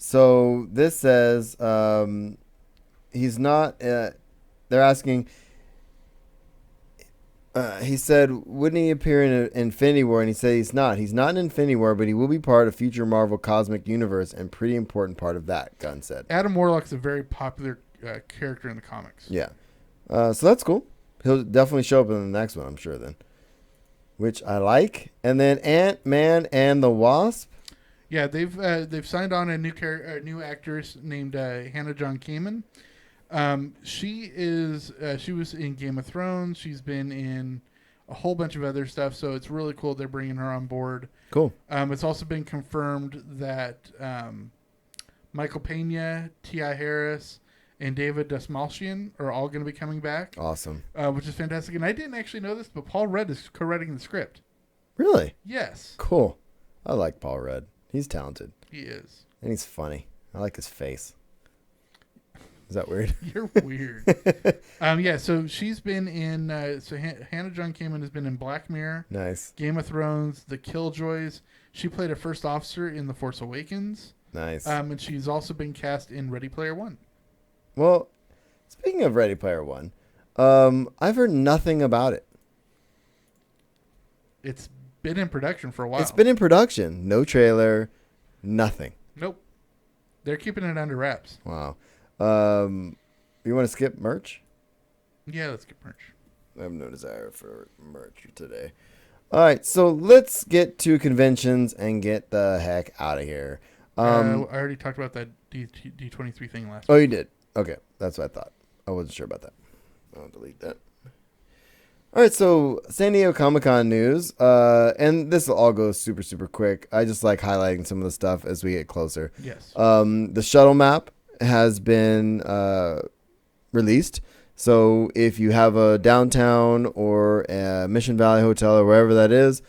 So this says he's not... they're asking... he said, wouldn't he appear in Infinity War? And he said he's not. He's not in Infinity War, but he will be part of future Marvel Cosmic Universe and pretty important part of that, Gunn said. Adam Warlock's a very popular character in the comics. Yeah. So that's cool. He'll definitely show up in the next one, I'm sure, then. Which I like. And then Ant-Man and the Wasp. Yeah, they've signed on a new actress named Hannah John Kamen. She was in Game of Thrones. She's been in a whole bunch of other stuff, so it's really cool they're bringing her on board. Cool. It's also been confirmed that Michael Pena, T.I. Harris, and David Dastmalchian are all going to be coming back. Awesome. Which is fantastic. And I didn't actually know this, but Paul Rudd is co-writing the script. Really? Yes. Cool. I like Paul Rudd. He's talented. He is. And he's funny. I like his face. Is that weird? You're weird. Yeah, so she's been in... Hannah John Kamen has been in Black Mirror. Nice. Game of Thrones, The Killjoys. She played a first officer in The Force Awakens. Nice. And she's also been cast in Ready Player One. Well, speaking of Ready Player One, I've heard nothing about it. It's been in production for a while. It's been in production. No trailer. Nothing. Nope. They're keeping it under wraps. Wow. You want to skip merch? Yeah, let's get merch. I have no desire for merch today. All right, so let's get to conventions and get the heck out of here. I already talked about that D23 thing last Oh, week. you did? Okay, that's what I thought. I wasn't sure about that. I'll delete that. All right, so San Diego Comic-Con news, and this will all go super, super quick. I just like highlighting some of the stuff as we get closer. Yes. The shuttle map has been released. So if you have a downtown or a Mission Valley Hotel or wherever that is,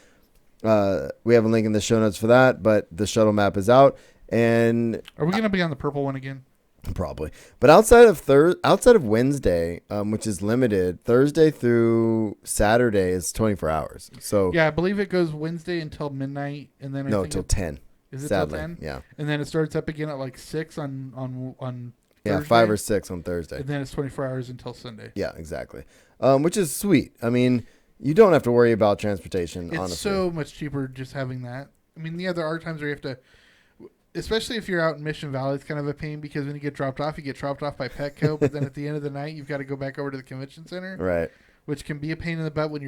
we have a link in the show notes for that. But the shuttle map is out, and Are we going to be on the purple one again? probably. But outside of Wednesday, which is limited, Thursday through Saturday is 24 hours. So Yeah, I believe it goes Wednesday until midnight, and then I no, think till 10. Is it sadly, till 10? yeah. And then it starts up again at like 6 on Yeah, Thursday, 5 or 6 on Thursday. and then it's 24 hours until Sunday. Yeah, exactly. Which is sweet. I mean, you don't have to worry about transportation, It's honestly. so much cheaper just having that. I mean, there are times where you have to, especially if you're out in Mission Valley, it's kind of a pain because when you get dropped off by Petco, but then at the end of the night, you've got to go back over to the convention center, Right. which can be a pain in the butt when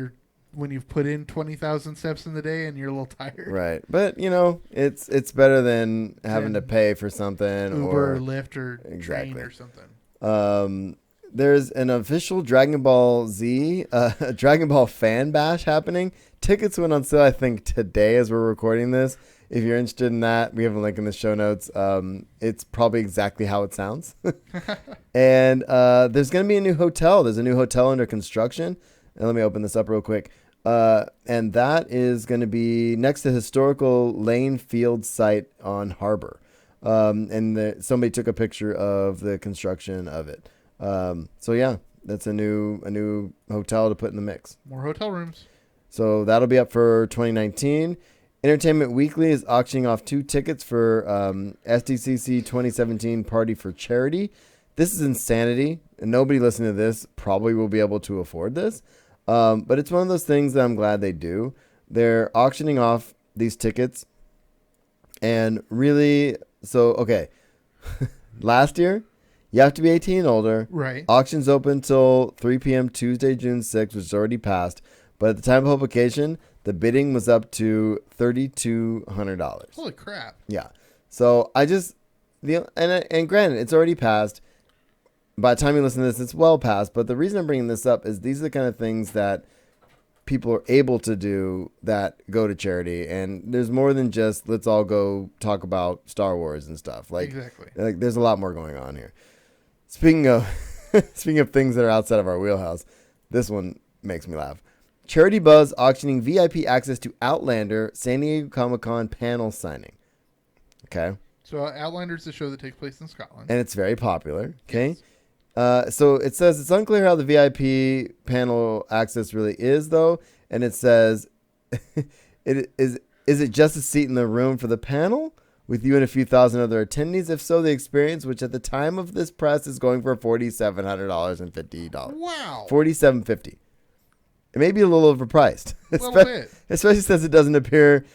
you've put in 20,000 steps in the day and you're a little tired. Right. But, it's better than having to pay for something Uber or or Lyft or Exactly. train or something. There's an official Dragon Ball Z, Dragon Ball fan bash happening. Tickets went on sale, I think, today as we're recording this. If you're interested in that, we have a link in the show notes. It's probably exactly how it sounds. And there's going to be a new hotel. There's a new hotel under construction. And let me open this up real quick. And that is going to be next to the historical Lane Field site on Harbor. And somebody took a picture of the construction of it. So yeah, that's a new hotel to put in the mix. More hotel rooms. So that'll be up for 2019. Entertainment Weekly is auctioning off 2 tickets for SDCC 2017 Party for Charity. This is insanity, and nobody listening to this probably will be able to afford this. But it's one of those things that I'm glad they do. They're auctioning off these tickets, and really, so okay, last year. You have to be 18 and older. Right. Auctions open till 3 p.m. Tuesday, June 6th, which is already passed. But at the time of publication, the bidding was up to $3,200. Holy crap. Yeah. So and granted, it's already passed. By the time you listen to this, it's well past. But the reason I'm bringing this up is these are the kind of things that people are able to do that go to charity. And there's more than just let's all go talk about Star Wars and stuff. Exactly. Like there's a lot more going on here. Speaking of things that are outside of our wheelhouse, this one makes me laugh. Charity Buzz auctioning VIP access to Outlander San Diego Comic-Con panel signing. Okay. So Outlander's the show that takes place in Scotland. And it's very popular. Okay. Yes. So it says it's unclear how the VIP panel access really is, though. And it says, is it just a seat in the room for the panel with you and a few thousand other attendees? If so, the experience, which at the time of this press is going for $4,750. Wow. $4,750. It may be a little overpriced. A little bit. Especially since it doesn't appear.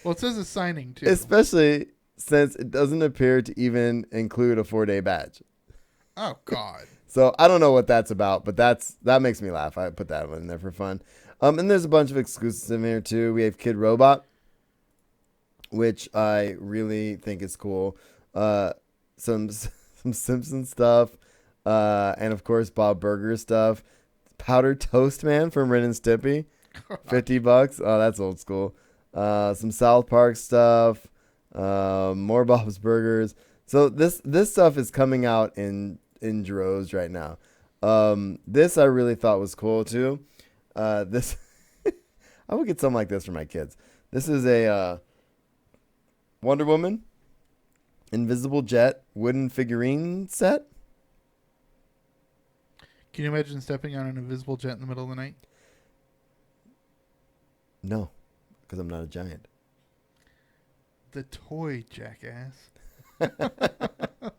Well, it says a signing, too. Especially since it doesn't appear to even include a 4-day badge. Oh, God. So I don't know what that's about, but that makes me laugh. I put that one in there for fun. And there's a bunch of exclusives in here, too. We have Kid Robot, which I really think is cool. Some Simpsons stuff. And, of course, Bob Burger stuff. Powdered Toast Man from Ren and Stimpy. $50. Oh, that's old school. Some South Park stuff. More Bob's Burgers. So this stuff is coming out in droves right now. This I really thought was cool too. This I would get something like this for my kids. This is a Wonder Woman Invisible Jet wooden figurine set. Can you imagine stepping on an invisible jet in the middle of the night? No, because I'm not a giant. The toy, jackass. But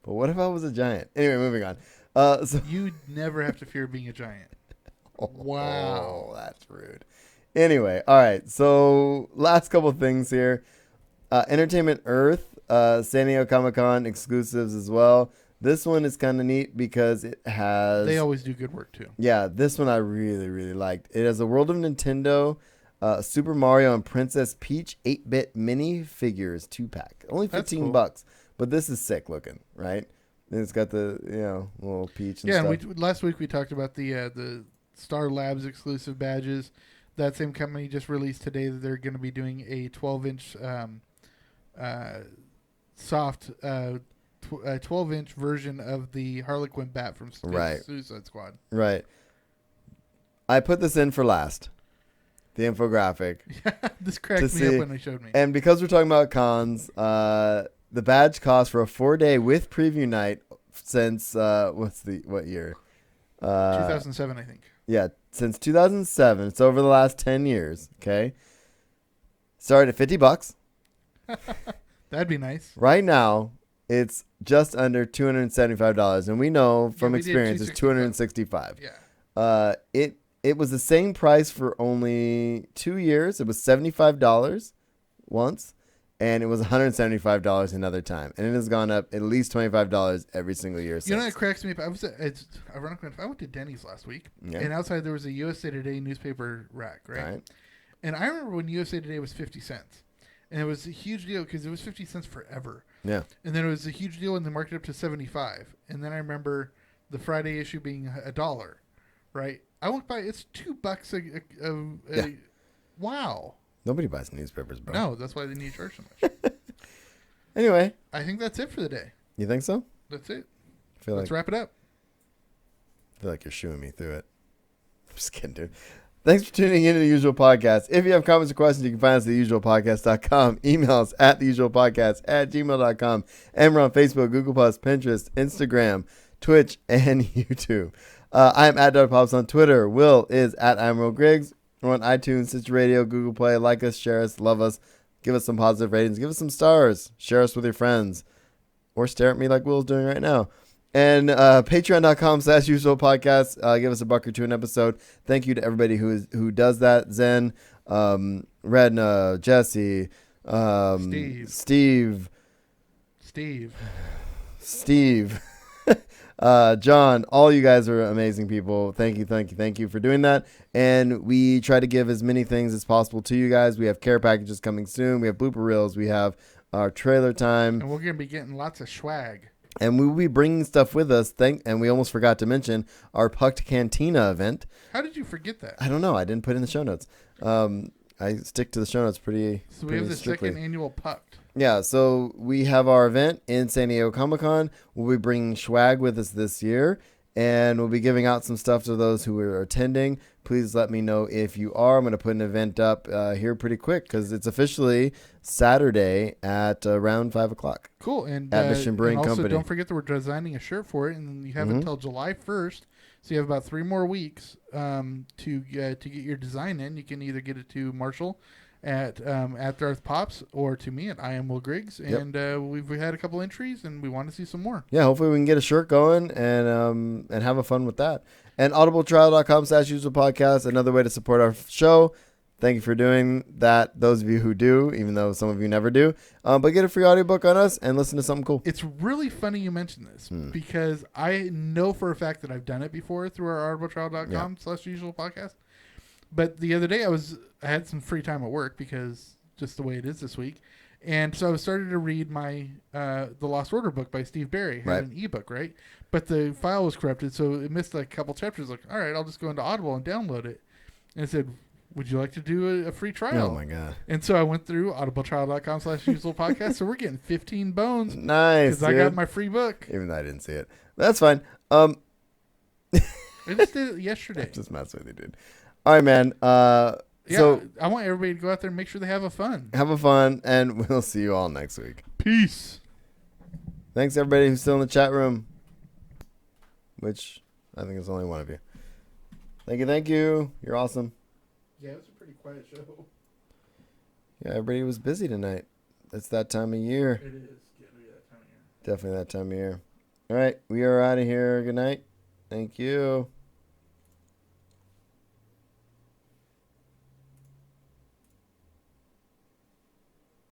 what if I was a giant? Anyway, moving on. So You'd never have to fear being a giant. Wow. Oh, that's rude. Anyway, all right. So last couple things here. Entertainment Earth, San Diego Comic-Con exclusives as well. This one is kind of neat because it has. They always do good work too. Yeah, this one I really, really liked. It has a World of Nintendo, Super Mario, and Princess Peach 8-bit mini figures 2-pack. Only That's $15, cool. but this is sick looking, right? And it's got the little Peach and Yeah, stuff. and last week we talked about the Star Labs exclusive badges. That same company just released today that they're going to be doing a 12-inch soft 12-inch version of the Harley Quinn bat from Right. Suicide Squad. Right. I put this in for last, the infographic. This cracked me see- up when they showed me. And because we're talking about cons, the badge cost for a 4-day with preview night since what year? 2007, I think. Yeah, since 2007. It's over the last 10 years. Okay, started at $50. That'd be nice. Right now, it's just under $275, and we know from we did experience it's $265. Yeah. It was the same price for only 2 years. It was $75 once, and it was $175 another time, and it has gone up at least $25 every single year since. You know, it cracks me up. It's ironic. I went to Denny's last week, Yeah. and outside there was a USA Today newspaper rack, right? And I remember when USA Today was 50 cents, and it was a huge deal because it was 50 cents forever. Yeah. And then it was a huge deal when they marked it up to 75. And then I remember the Friday issue being $1, right? I went by. It's $2 Yeah. Wow. Nobody buys newspapers, bro. No, that's why they need to charge so much. Anyway, I think that's it for the day. you think so? That's it. I feel Let's like wrap it up. you're shooing me through it. I'm just kidding, dude. Thanks for tuning in to The Usual Podcast. If you have comments or questions, you can find us at theusualpodcast.com. Email us at theusualpodcast@gmail.com. And we're on Facebook, Google+, Pinterest, Instagram, Twitch, and YouTube. I am at Dr. Pops on Twitter. Will is at Admiral Griggs. We're on iTunes, Stitcher Radio, Google Play. Like us, share us, love us. Give us some positive ratings. Give us some stars. Share us with your friends. Or stare at me like Will's doing right now. And patreon.com/usual podcast. Give us $1 or $2 an episode. Thank you to everybody who does that. Zen, Redna, Jesse, Steve, John. All you guys are amazing people. Thank you for doing that. And we try to give as many things as possible to you guys. We have care packages coming soon. We have blooper reels. We have our trailer time. And we're going to be getting lots of swag. And we will be bringing stuff with us. And we almost forgot to mention our Pucked Cantina event. How did you forget that? I don't know. I didn't put it in the show notes. I stick to the show notes pretty So we have the strictly. second annual Pucked. Yeah, so we have our event in San Diego Comic-Con. We'll be bringing swag with us this year. And we'll be giving out some stuff to those who are attending. Please let me know if you are. I'm going to put an event up here pretty quick because it's officially Saturday at around 5 o'clock. Cool. And At Mission Brain and also Company. don't forget that we're designing a shirt for it, and you have until July 1st. So you have about 3 more weeks to get your design in. You can either get it to Marshall at Darth Pops or to me at I am Will Griggs. And we've had a couple entries, and we want to see some more. Yeah, hopefully we can get a shirt going and have a fun with that. And audibletrial.com/usual podcast, another way to support our show. Thank you for doing that, those of you who do, even though some of you never do. But get a free audiobook on us and listen to something cool. It's really funny you mention this because I know for a fact that I've done it before through our audibletrial.com/usual podcast. But the other day I had some free time at work because just the way it is this week. And so I started to read my The Lost Order book by Steve Berry. It had an ebook, right? But the file was corrupted, so it missed like a couple chapters. Like, all right, I'll just go into Audible and download it. And it said, would you like to do a free trial? Oh, my God. And so I went through audibletrial.com/usual podcast. So we're getting 15 bones. Nice, Because I got my free book. Even though I didn't see it. That's fine. I just did it yesterday. Just messing with you, dude. All right, man. So I want everybody to go out there and make sure they have a fun. have a fun, and we'll see you all next week. Peace. Thanks, everybody who's still in the chat room, which I think is only one of you. Thank you. You're awesome. Yeah, it was a pretty quiet show. Yeah, everybody was busy tonight. It's that time of year. It is getting to be that time of year. Definitely that time of year. All right, we are out of here. Good night. Thank you.